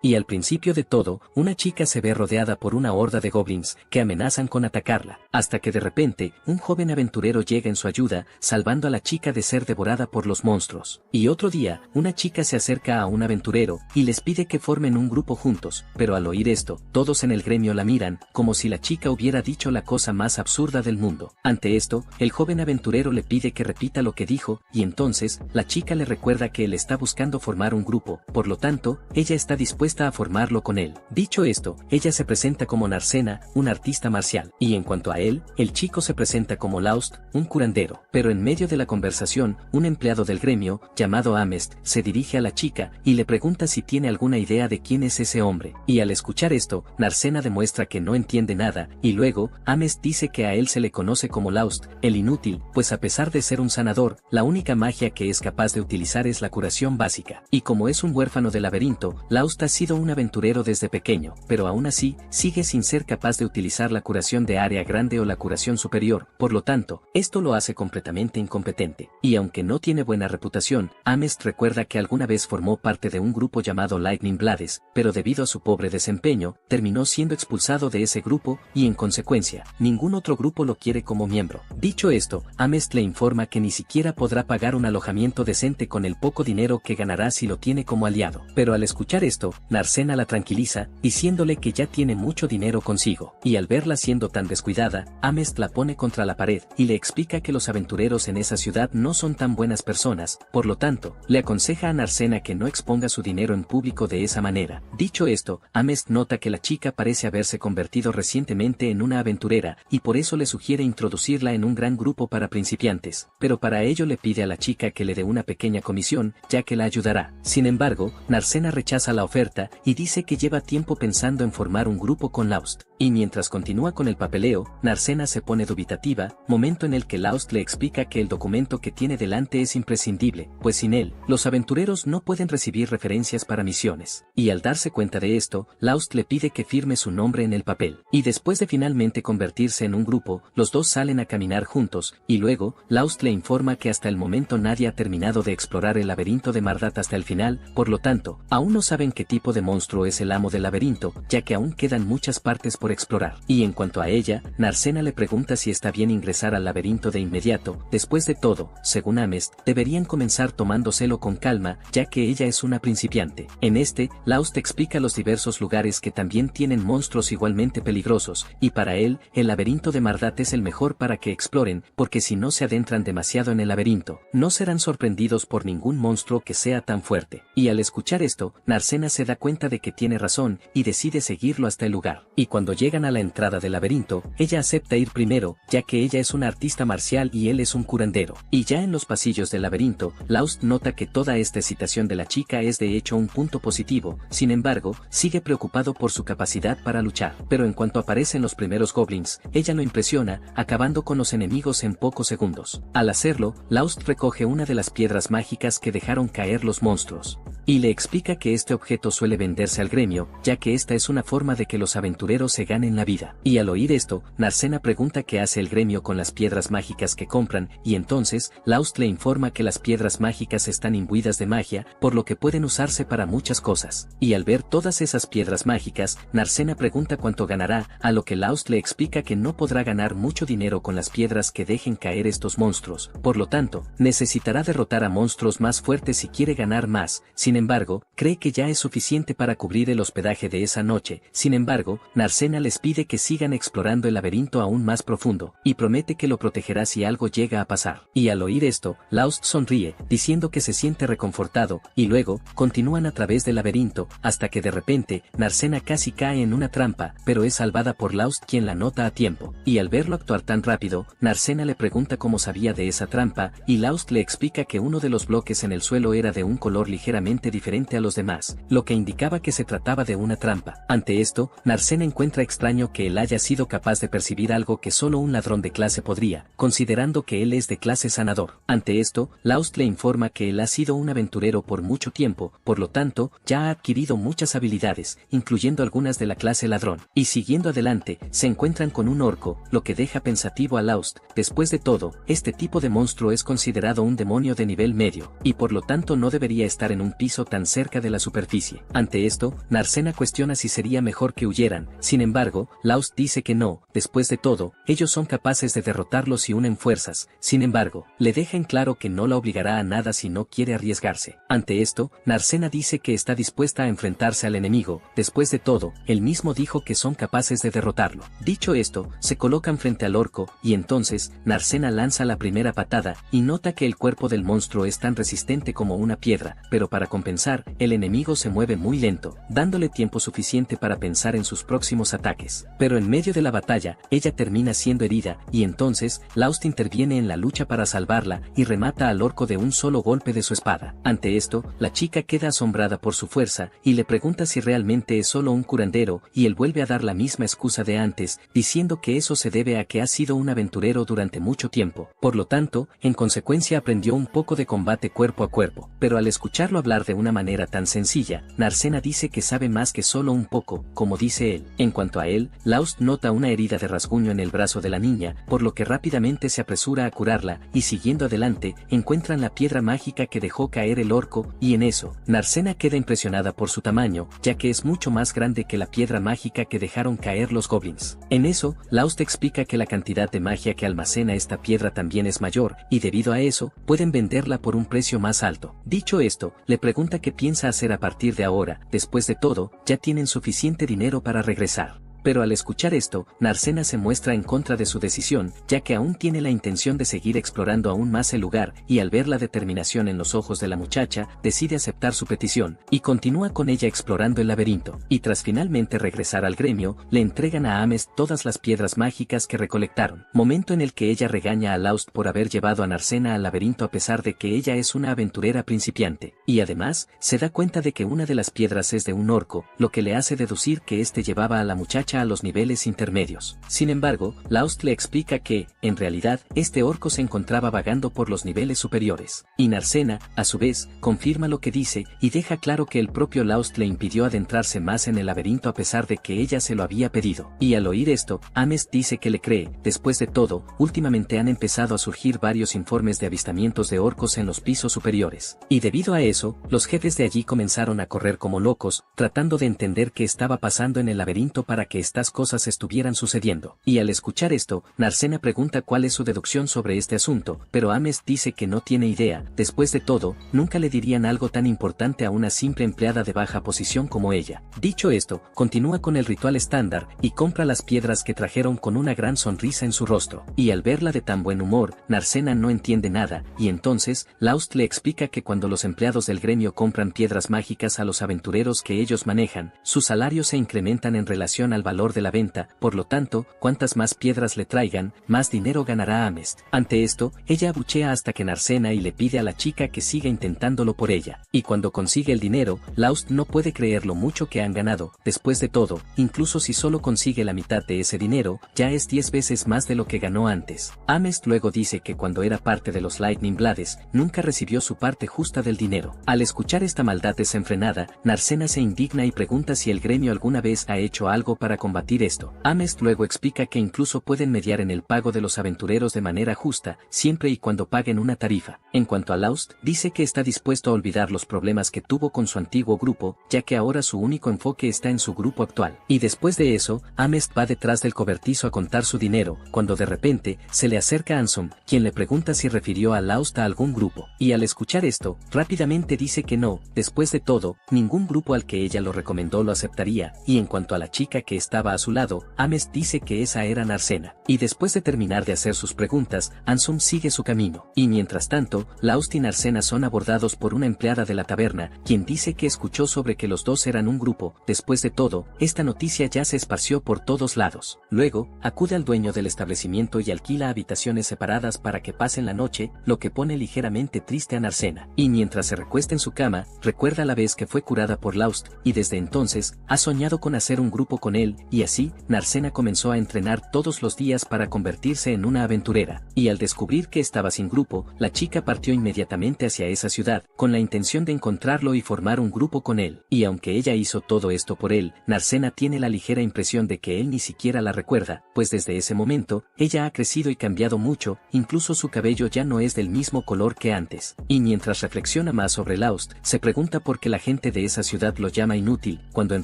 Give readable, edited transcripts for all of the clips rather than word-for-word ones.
y al principio de todo, una chica se ve rodeada por una horda de goblins que amenazan con atacarla, hasta que de repente, un joven aventurero llega en su ayuda, salvando a la chica de ser devorada por los monstruos. Y otro día, una chica se acerca a un aventurero y les pide que formen un grupo juntos, pero al oír esto, todos en el gremio la miran, como si la chica hubiera dicho la cosa más absurda del mundo. Ante esto, el joven aventurero le pide que repita lo que dijo, y entonces, la chica le recuerda que él está buscando formar un grupo, por lo tanto, ella está dispuesta a formarlo con él. Dicho esto, ella se presenta como Narcena, un artista marcial, y en cuanto a él, el chico se presenta como Laust, un curandero. Pero en medio de la conversación, un empleado del gremio, llamado Amest, se dirige a la chica y le pregunta si tiene alguna idea de quién es ese hombre. Y al escuchar esto, Narcena demuestra que no entiende nada, y luego, Amest dice que a él se le conoce como Laust, el inútil, pues a pesar de ser un sanador, la única magia que es capaz de utilizar es la curación básica. Y como es un huérfano del laberinto, Laust ha sido un aventurero desde pequeño, pero aún así, sigue sin ser capaz de utilizar la curación de área grande o la curación superior, por lo tanto, esto lo hace completamente incompetente. Y aunque no tiene buena reputación, Amest recuerda que alguna vez formó parte de un grupo llamado Lightning Blades, pero debido a su pobre desempeño, terminó siendo expulsado de ese grupo, y en consecuencia, ningún otro grupo lo quiere como miembro. Dicho esto, Amest le informa que ni siquiera podrá pagar un alojamiento decente con el poco dinero que ganará si lo tiene como aliado. Pero al escuchar esto, Narcena la tranquiliza, diciéndole que ya tiene mucho dinero consigo, y al verla siendo tan descuidada, Amest la pone contra la pared, y le explica que los aventureros en esa ciudad no son tan buenas personas, por lo tanto, le aconseja a Narcena que no exponga su dinero en público de esa manera. Dicho esto, Amest nota que la chica parece haberse convertido recientemente en una aventurera, y por eso le sugiere introducirla en un gran grupo para principiantes, pero para ello le pide a la chica que le dé una pequeña comisión, ya que la ayudará. Sin embargo, Narcena rechaza la oferta, y dice que lleva tiempo pensando en formar un grupo con Laust. Y mientras continúa con el papeleo, Narcena se pone dubitativa, momento en el que Laust le explica que el documento que tiene delante es imprescindible, pues sin él, los aventureros no pueden recibir referencias para misiones. Y al darse cuenta de esto, Laust le pide que firme su nombre en el papel. Y después de finalmente convertirse en un grupo, los dos salen a caminar juntos, y luego, Laust le informa que hasta el momento nadie ha terminado de explorar el laberinto de Mardat hasta el final, por lo tanto, aún no saben qué tipo de monstruo es el amo del laberinto, ya que aún quedan muchas partes por explorar. Y en cuanto a ella, Narcena le pregunta si está bien ingresar al laberinto de inmediato. Después de todo, según Amest, deberían comenzar tomándoselo con calma, ya que ella es una principiante. En este, Laust explica los diversos lugares que también tienen monstruos igualmente peligrosos, y para él, el laberinto de Mardat es el mejor para que exploren, porque si no se adentran demasiado en el laberinto, no serán sorprendidos por ningún monstruo que sea tan fuerte. Y al escuchar esto, Narcena se da cuenta de que tiene razón, y decide seguirlo hasta el lugar. Y cuando llegan a la entrada del laberinto, ella acepta ir primero, ya que ella es una artista marcial y él es un curandero. Y ya en los pasillos del laberinto, Laust nota que toda esta excitación de la chica es de hecho un punto positivo, sin embargo, sigue preocupado por su capacidad para luchar. Pero en cuanto aparecen los primeros goblins, ella lo impresiona, acabando con los enemigos en pocos segundos. Al hacerlo, Laust recoge una de las piedras mágicas que dejaron caer los monstruos. Y le explica que este objeto suele venderse al gremio, ya que esta es una forma de que los aventureros se ganen la vida. Y al oír esto, Narcena pregunta qué hace el gremio con las piedras mágicas que compran, y entonces, Laust le informa que las piedras mágicas están imbuidas de magia, por lo que pueden usarse para muchas cosas. Y al ver todas esas piedras mágicas, Narcena pregunta cuánto ganará, a lo que Laust le explica que no podrá ganar mucho dinero con las piedras que dejen caer estos monstruos, por lo tanto, necesitará derrotar a monstruos más fuertes si quiere ganar más. Sin embargo, cree que ya es suficiente para cubrir el hospedaje de esa noche. Sin embargo, Narcena les pide que sigan explorando el laberinto aún más profundo, y promete que lo protegerá si algo llega a pasar. Y al oír esto, Laust sonríe, diciendo que se siente reconfortado, y luego, continúan a través del laberinto, hasta que de repente, Narcena casi cae en una trampa, pero es salvada por Laust quien la nota a tiempo. Y al verlo actuar tan rápido, Narcena le pregunta cómo sabía de esa trampa, y Laust le explica que uno de los bloques en el suelo era de un color ligeramente diferente a los demás, lo que indicaba que se trataba de una trampa. Ante esto, Narcena encuentra extraño que él haya sido capaz de percibir algo que solo un ladrón de clase podría, considerando que él es de clase sanador. Ante esto, Laust le informa que él ha sido un aventurero por mucho tiempo, por lo tanto, ya ha adquirido muchas habilidades, incluyendo algunas de la clase ladrón. Y siguiendo adelante, se encuentran con un orco, lo que deja pensativo a Laust. Después de todo, este tipo de monstruo es considerado un demonio de nivel medio, y por lo tanto no debería estar en un piso tan cerca de la superficie. Ante esto, Narcena cuestiona si sería mejor que huyeran, sin embargo, Laust dice que no, después de todo, ellos son capaces de derrotarlos si unen fuerzas, sin embargo, le deja en claro que no la obligará a nada si no quiere arriesgarse. Ante esto, Narcena dice que está dispuesta a enfrentarse al enemigo, después de todo, él mismo dijo que son capaces de derrotarlo. Dicho esto, se colocan frente al orco, y entonces, Narcena lanza la primera patada, y nota que el cuerpo del monstruo es tan resistente como una piedra, pero para compensar, el enemigo se mueve muy lento, dándole tiempo suficiente para pensar en sus próximos ataques. Pero en medio de la batalla, ella termina siendo herida, y entonces, Laust interviene en la lucha para salvarla, y remata al orco de un solo golpe de su espada. Ante esto, la chica queda asombrada por su fuerza, y le pregunta si realmente es solo un curandero, y él vuelve a dar la misma excusa de antes, diciendo que eso se debe a que ha sido un aventurero durante mucho tiempo. Por lo tanto, en consecuencia aprendió un poco de combate cuerpo a cuerpo. Pero al escucharlo hablar de una manera tan sencilla, Narcena dice que sabe más que solo un poco, como dice él. En cuanto a él, Laust nota una herida de rasguño en el brazo de la niña, por lo que rápidamente se apresura a curarla, y siguiendo adelante, encuentran la piedra mágica que dejó caer el orco, y en eso, Narcena queda impresionada por su tamaño, ya que es mucho más grande que la piedra mágica que dejaron caer los goblins. En eso, Laust explica que la cantidad de magia que almacena esta piedra también es mayor, y debido a eso, pueden venderla por un precio más alto. Dicho esto, le pregunta qué piensa hacer a partir de ahora, después de todo, ya tienen suficiente dinero para regresar. Pero al escuchar esto, Narcena se muestra en contra de su decisión, ya que aún tiene la intención de seguir explorando aún más el lugar, y al ver la determinación en los ojos de la muchacha, decide aceptar su petición, y continúa con ella explorando el laberinto. Y tras finalmente regresar al gremio, le entregan a Amest todas las piedras mágicas que recolectaron, momento en el que ella regaña a Laust por haber llevado a Narcena al laberinto a pesar de que ella es una aventurera principiante, y además, se da cuenta de que una de las piedras es de un orco, lo que le hace deducir que éste llevaba a la muchacha a los niveles intermedios. Sin embargo, Laust le explica que, en realidad, este orco se encontraba vagando por los niveles superiores. Y Narcena, a su vez, confirma lo que dice, y deja claro que el propio Laust le impidió adentrarse más en el laberinto a pesar de que ella se lo había pedido. Y al oír esto, Amest dice que le cree. Después de todo, últimamente han empezado a surgir varios informes de avistamientos de orcos en los pisos superiores. Y debido a eso, los jefes de allí comenzaron a correr como locos, tratando de entender qué estaba pasando en el laberinto para que estas cosas estuvieran sucediendo. Y al escuchar esto, Narcena pregunta cuál es su deducción sobre este asunto, pero Amest dice que no tiene idea. Después de todo, nunca le dirían algo tan importante a una simple empleada de baja posición como ella. Dicho esto, continúa con el ritual estándar, y compra las piedras que trajeron con una gran sonrisa en su rostro. Y al verla de tan buen humor, Narcena no entiende nada, y entonces, Laust le explica que cuando los empleados del gremio compran piedras mágicas a los aventureros que ellos manejan, sus salarios se incrementan en relación al valor de la venta, por lo tanto, cuantas más piedras le traigan, más dinero ganará Amest. Ante esto, ella abuchea hasta que Narcena y le pide a la chica que siga intentándolo por ella. Y cuando consigue el dinero, Laust no puede creer lo mucho que han ganado. Después de todo, incluso si solo consigue la mitad de ese dinero, ya es 10 veces más de lo que ganó antes. Amest luego dice que cuando era parte de los Lightning Blades, nunca recibió su parte justa del dinero. Al escuchar esta maldad desenfrenada, Narcena se indigna y pregunta si el gremio alguna vez ha hecho algo para combatir esto. Amest luego explica que incluso pueden mediar en el pago de los aventureros de manera justa, siempre y cuando paguen una tarifa. En cuanto a Laust, dice que está dispuesto a olvidar los problemas que tuvo con su antiguo grupo, ya que ahora su único enfoque está en su grupo actual. Y después de eso, Amest va detrás del cobertizo a contar su dinero, cuando de repente, se le acerca Ansem, quien le pregunta si refirió a Laust a algún grupo. Y al escuchar esto, rápidamente dice que no. Después de todo, ningún grupo al que ella lo recomendó lo aceptaría, y en cuanto a la chica que estaba a su lado, Amest dice que esa era Narcena. Y después de terminar de hacer sus preguntas, Ansem sigue su camino. Y mientras tanto, Laust y Narcena son abordados por una empleada de la taberna, quien dice que escuchó sobre que los dos eran un grupo. Después de todo, esta noticia ya se esparció por todos lados. Luego, acude al dueño del establecimiento y alquila habitaciones separadas para que pasen la noche, lo que pone ligeramente triste a Narcena. Y mientras se recuesta en su cama, recuerda la vez que fue curada por Laust, y desde entonces, ha soñado con hacer un grupo con él, él, y así, Narcena comenzó a entrenar todos los días para convertirse en una aventurera, y al descubrir que estaba sin grupo, la chica partió inmediatamente hacia esa ciudad, con la intención de encontrarlo y formar un grupo con él, y aunque ella hizo todo esto por él, Narcena tiene la ligera impresión de que él ni siquiera la recuerda, pues desde ese momento, ella ha crecido y cambiado mucho, incluso su cabello ya no es del mismo color que antes, y mientras reflexiona más sobre Laust, se pregunta por qué la gente de esa ciudad lo llama inútil, cuando en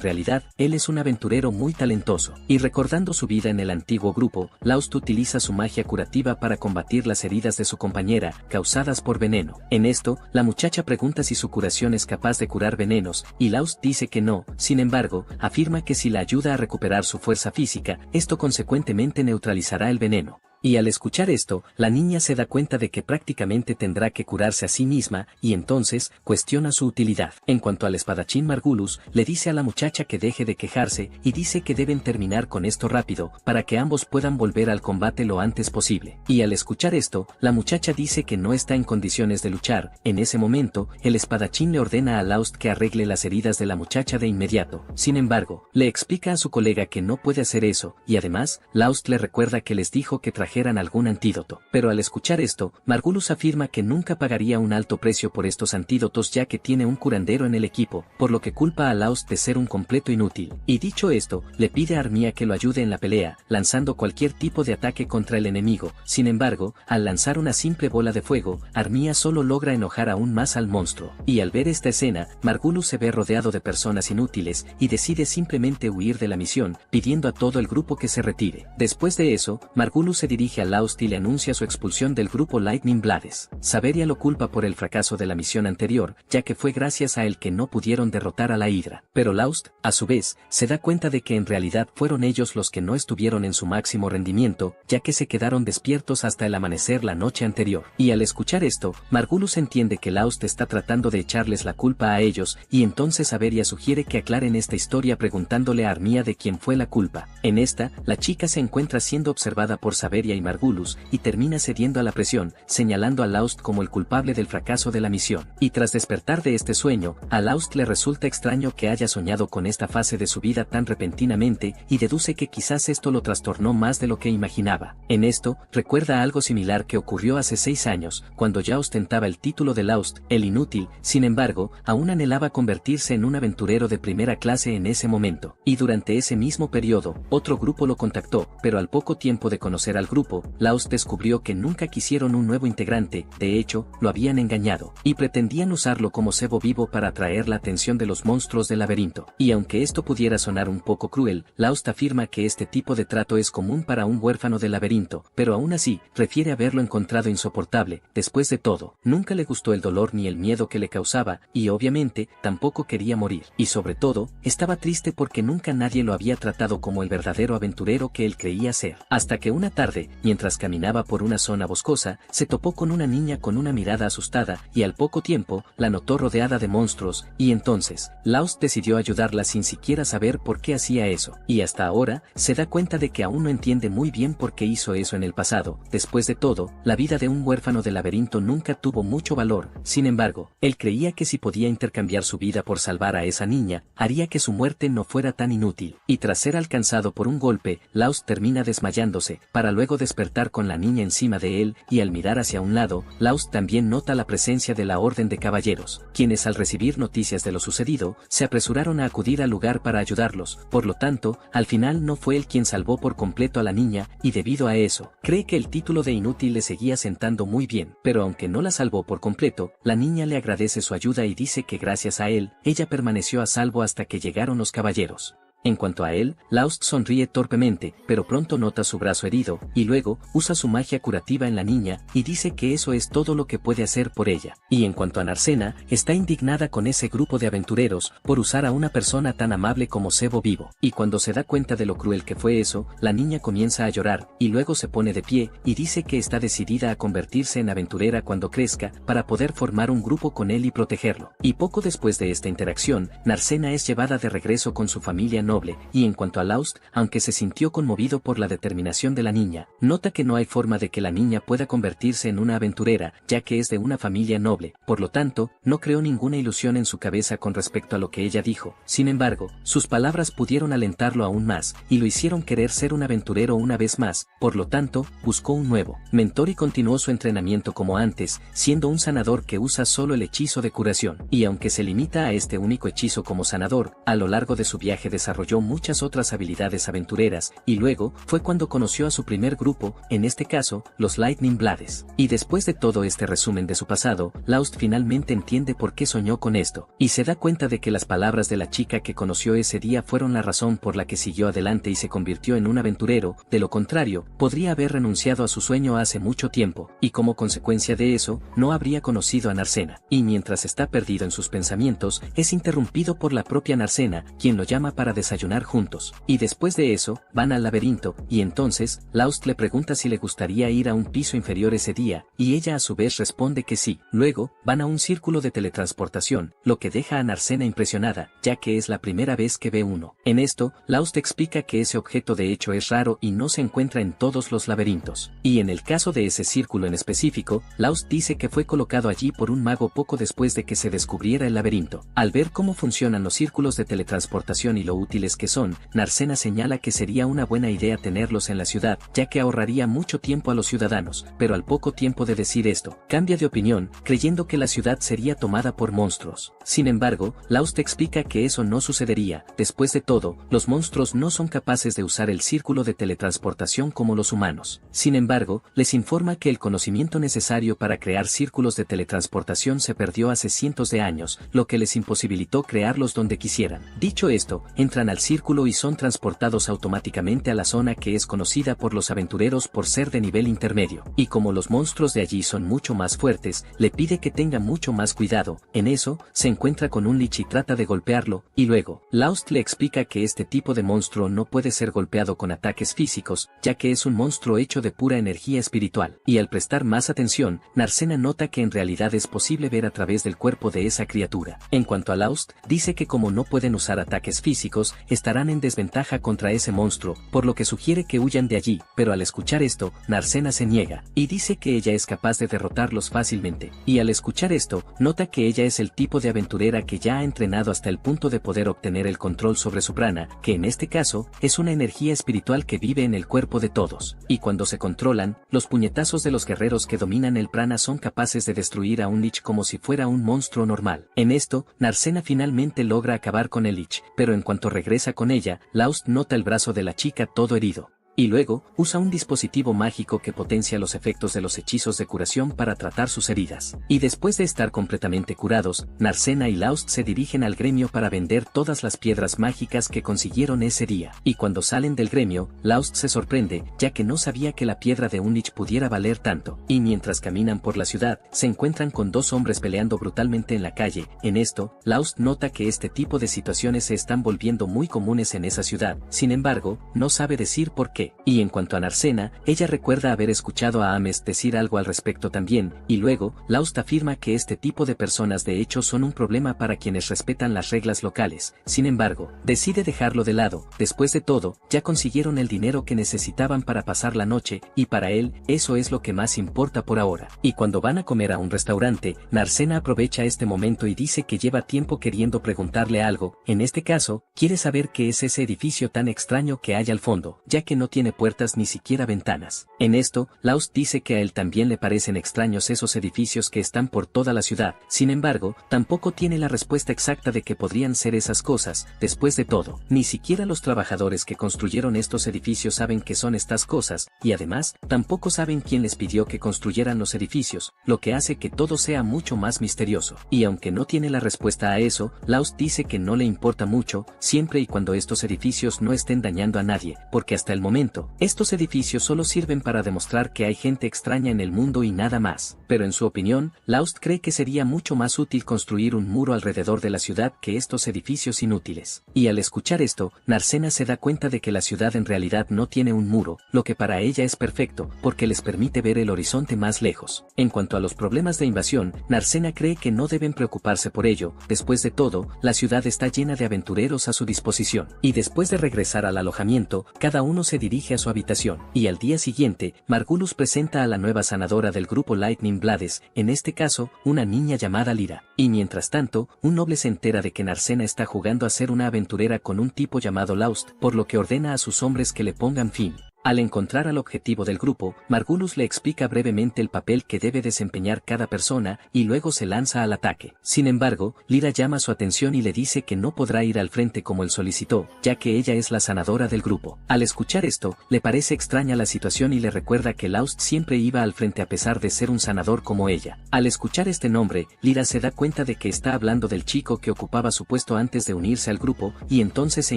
realidad, él es un aventurero muy talentoso, y recordando su vida en el antiguo grupo, Laust utiliza su magia curativa para combatir las heridas de su compañera, causadas por veneno. En esto, la muchacha pregunta si su curación es capaz de curar venenos, y Laust dice que no, sin embargo, afirma que si la ayuda a recuperar su fuerza física, esto consecuentemente neutralizará el veneno. Y al escuchar esto, la niña se da cuenta de que prácticamente tendrá que curarse a sí misma, y entonces, cuestiona su utilidad. En cuanto al espadachín Margulis, le dice a la muchacha que deje de quejarse, y dice que deben terminar con esto rápido, para que ambos puedan volver al combate lo antes posible. Y al escuchar esto, la muchacha dice que no está en condiciones de luchar. En ese momento, el espadachín le ordena a Laust que arregle las heridas de la muchacha de inmediato. Sin embargo, le explica a su colega que no puede hacer eso, y además, Laust le recuerda que les dijo que trajeran algún antídoto. Pero al escuchar esto, Margulis afirma que nunca pagaría un alto precio por estos antídotos ya que tiene un curandero en el equipo, por lo que culpa a Laust de ser un completo inútil. Y dicho esto, le pide a Armia que lo ayude en la pelea, lanzando cualquier tipo de ataque contra el enemigo. Sin embargo, al lanzar una simple bola de fuego, Armia solo logra enojar aún más al monstruo. Y al ver esta escena, Margulis se ve rodeado de personas inútiles, y decide simplemente huir de la misión, pidiendo a todo el grupo que se retire. Después de eso, Margulis se dirige a Laust y le anuncia su expulsión del grupo Lightning Blades. Saberia lo culpa por el fracaso de la misión anterior, ya que fue gracias a él que no pudieron derrotar a la Hidra. Pero Laust, a su vez, se da cuenta de que en realidad fueron ellos los que no estuvieron en su máximo rendimiento, ya que se quedaron despiertos hasta el amanecer la noche anterior. Y al escuchar esto, Margulis entiende que Laust está tratando de echarles la culpa a ellos, y entonces Saberia sugiere que aclaren esta historia preguntándole a Armia de quién fue la culpa. En esta, la chica se encuentra siendo observada por Saberia y Margulis, y termina cediendo a la presión, señalando a Laust como el culpable del fracaso de la misión. Y tras despertar de este sueño, a Laust le resulta extraño que haya soñado con esta fase de su vida tan repentinamente, y deduce que quizás esto lo trastornó más de lo que imaginaba. En esto, recuerda algo similar que ocurrió hace 6 años, cuando ya ostentaba el título de Laust, el inútil. Sin embargo, aún anhelaba convertirse en un aventurero de primera clase en ese momento. Y durante ese mismo periodo, otro grupo lo contactó, pero al poco tiempo de conocer al grupo, Laust descubrió que nunca quisieron un nuevo integrante, de hecho, lo habían engañado, y pretendían usarlo como cebo vivo para atraer la atención de los monstruos del laberinto. Y aunque esto pudiera sonar un poco cruel, Laust afirma que este tipo de trato es común para un huérfano del laberinto, pero aún así, refiere haberlo encontrado insoportable. Después de todo, nunca le gustó el dolor ni el miedo que le causaba, y obviamente, tampoco quería morir. Y sobre todo, estaba triste porque nunca nadie lo había tratado como el verdadero aventurero que él creía ser. Hasta que una tarde, mientras caminaba por una zona boscosa, se topó con una niña con una mirada asustada, y al poco tiempo, la notó rodeada de monstruos, y entonces, Laust decidió ayudarla sin siquiera saber por qué hacía eso, y hasta ahora, se da cuenta de que aún no entiende muy bien por qué hizo eso en el pasado. Después de todo, la vida de un huérfano del laberinto nunca tuvo mucho valor. Sin embargo, él creía que si podía intercambiar su vida por salvar a esa niña, haría que su muerte no fuera tan inútil. Y tras ser alcanzado por un golpe, Laust termina desmayándose, para luego despertar con la niña encima de él, y al mirar hacia un lado, Laust también nota la presencia de la Orden de Caballeros, quienes al recibir noticias de lo sucedido, se apresuraron a acudir al lugar para ayudarlos. Por lo tanto, al final no fue él quien salvó por completo a la niña, y debido a eso, cree que el título de inútil le seguía sentando muy bien, pero aunque no la salvó por completo, la niña le agradece su ayuda y dice que gracias a él, ella permaneció a salvo hasta que llegaron los caballeros. En cuanto a él, Laust sonríe torpemente, pero pronto nota su brazo herido, y luego, usa su magia curativa en la niña, y dice que eso es todo lo que puede hacer por ella. Y en cuanto a Narcena, está indignada con ese grupo de aventureros, por usar a una persona tan amable como cebo vivo. Y cuando se da cuenta de lo cruel que fue eso, la niña comienza a llorar, y luego se pone de pie, y dice que está decidida a convertirse en aventurera cuando crezca, para poder formar un grupo con él y protegerlo. Y poco después de esta interacción, Narcena es llevada de regreso con su familia noble, y en cuanto a Laust, aunque se sintió conmovido por la determinación de la niña, nota que no hay forma de que la niña pueda convertirse en una aventurera, ya que es de una familia noble, por lo tanto, no creó ninguna ilusión en su cabeza con respecto a lo que ella dijo. Sin embargo, sus palabras pudieron alentarlo aún más, y lo hicieron querer ser un aventurero una vez más, por lo tanto, buscó un nuevo mentor y continuó su entrenamiento como antes, siendo un sanador que usa solo el hechizo de curación, y aunque se limita a este único hechizo como sanador, a lo largo de su viaje desarrolló muchas otras habilidades aventureras, y luego, fue cuando conoció a su primer grupo, en este caso, los Lightning Blades. Y después de todo este resumen de su pasado, Laust finalmente entiende por qué soñó con esto, y se da cuenta de que las palabras de la chica que conoció ese día fueron la razón por la que siguió adelante y se convirtió en un aventurero. De lo contrario, podría haber renunciado a su sueño hace mucho tiempo, y como consecuencia de eso, no habría conocido a Narcena. Y mientras está perdido en sus pensamientos, es interrumpido por la propia Narcena, quien lo llama para desayunar juntos. Y después de eso, van al laberinto, y entonces, Laust le pregunta si le gustaría ir a un piso inferior ese día, y ella a su vez responde que sí. Luego, van a un círculo de teletransportación, lo que deja a Narcena impresionada, ya que es la primera vez que ve uno. En esto, Laust explica que ese objeto de hecho es raro y no se encuentra en todos los laberintos. Y en el caso de ese círculo en específico, Laust dice que fue colocado allí por un mago poco después de que se descubriera el laberinto. Al ver cómo funcionan los círculos de teletransportación y lo útiles que son, Narcena señala que sería una buena idea tenerlos en la ciudad, ya que ahorraría mucho tiempo a los ciudadanos, pero al poco tiempo de decir esto, cambia de opinión, creyendo que la ciudad sería tomada por monstruos. Sin embargo, Laust explica que eso no sucedería. Después de todo, los monstruos no son capaces de usar el círculo de teletransportación como los humanos. Sin embargo, les informa que el conocimiento necesario para crear círculos de teletransportación se perdió hace cientos de años, lo que les imposibilitó crearlos donde quisieran. Dicho esto, entran al círculo y son transportados automáticamente a la zona que es conocida por los aventureros por ser de nivel intermedio. Y como los monstruos de allí son mucho más fuertes, le pide que tenga mucho más cuidado. En eso, se encuentra con un lich y trata de golpearlo, y luego, Laust le explica que este tipo de monstruo no puede ser golpeado con ataques físicos, ya que es un monstruo hecho de pura energía espiritual. Y al prestar más atención, Narcena nota que en realidad es posible ver a través del cuerpo de esa criatura. En cuanto a Laust, dice que como no pueden usar ataques físicos, estarán en desventaja contra ese monstruo, por lo que sugiere que huyan de allí, pero al escuchar esto, Narcena se niega, y dice que ella es capaz de derrotarlos fácilmente. Y al escuchar esto, nota que ella es el tipo de aventurera que ya ha entrenado hasta el punto de poder obtener el control sobre su prana, que en este caso, es una energía espiritual que vive en el cuerpo de todos. Y cuando se controlan, los puñetazos de los guerreros que dominan el prana son capaces de destruir a un lich como si fuera un monstruo normal. En esto, Narcena finalmente logra acabar con el lich, pero en cuanto regresa con ella, Laust nota el brazo de la chica todo herido. Y luego, usa un dispositivo mágico que potencia los efectos de los hechizos de curación para tratar sus heridas. Y después de estar completamente curados, Narcena y Laust se dirigen al gremio para vender todas las piedras mágicas que consiguieron ese día. Y cuando salen del gremio, Laust se sorprende, ya que no sabía que la piedra de un lich pudiera valer tanto. Y mientras caminan por la ciudad, se encuentran con dos hombres peleando brutalmente en la calle. En esto, Laust nota que este tipo de situaciones se están volviendo muy comunes en esa ciudad. Sin embargo, no sabe decir por qué. Y en cuanto a Narcena, ella recuerda haber escuchado a Ames decir algo al respecto también, y luego, Laust afirma que este tipo de personas de hecho son un problema para quienes respetan las reglas locales. Sin embargo, decide dejarlo de lado. Después de todo, ya consiguieron el dinero que necesitaban para pasar la noche, y para él, eso es lo que más importa por ahora. Y cuando van a comer a un restaurante, Narcena aprovecha este momento y dice que lleva tiempo queriendo preguntarle algo. En este caso, quiere saber qué es ese edificio tan extraño que hay al fondo, ya que no tiene puertas ni siquiera ventanas. En esto, Laust dice que a él también le parecen extraños esos edificios que están por toda la ciudad. Sin embargo, tampoco tiene la respuesta exacta de qué podrían ser esas cosas. Después de todo, ni siquiera los trabajadores que construyeron estos edificios saben qué son estas cosas, y además, tampoco saben quién les pidió que construyeran los edificios, lo que hace que todo sea mucho más misterioso. Y aunque no tiene la respuesta a eso, Laust dice que no le importa mucho, siempre y cuando estos edificios no estén dañando a nadie, porque hasta el momento momento, estos edificios solo sirven para demostrar que hay gente extraña en el mundo y nada más, pero en su opinión, Laust cree que sería mucho más útil construir un muro alrededor de la ciudad que estos edificios inútiles. Y al escuchar esto, Narcena se da cuenta de que la ciudad en realidad no tiene un muro, lo que para ella es perfecto, porque les permite ver el horizonte más lejos. En cuanto a los problemas de invasión, Narcena cree que no deben preocuparse por ello, después de todo, la ciudad está llena de aventureros a su disposición. Y después de regresar al alojamiento, cada uno se dirige a su habitación, y al día siguiente, Margulis presenta a la nueva sanadora del grupo Lightning Blades, en este caso, una niña llamada Lyra. Y mientras tanto, un noble se entera de que Narcena está jugando a ser una aventurera con un tipo llamado Laust, por lo que ordena a sus hombres que le pongan fin. Al encontrar al objetivo del grupo, Margulis le explica brevemente el papel que debe desempeñar cada persona y luego se lanza al ataque. Sin embargo, Lyra llama su atención y le dice que no podrá ir al frente como él solicitó, ya que ella es la sanadora del grupo. Al escuchar esto, le parece extraña la situación y le recuerda que Laust siempre iba al frente a pesar de ser un sanador como ella. Al escuchar este nombre, Lyra se da cuenta de que está hablando del chico que ocupaba su puesto antes de unirse al grupo, y entonces se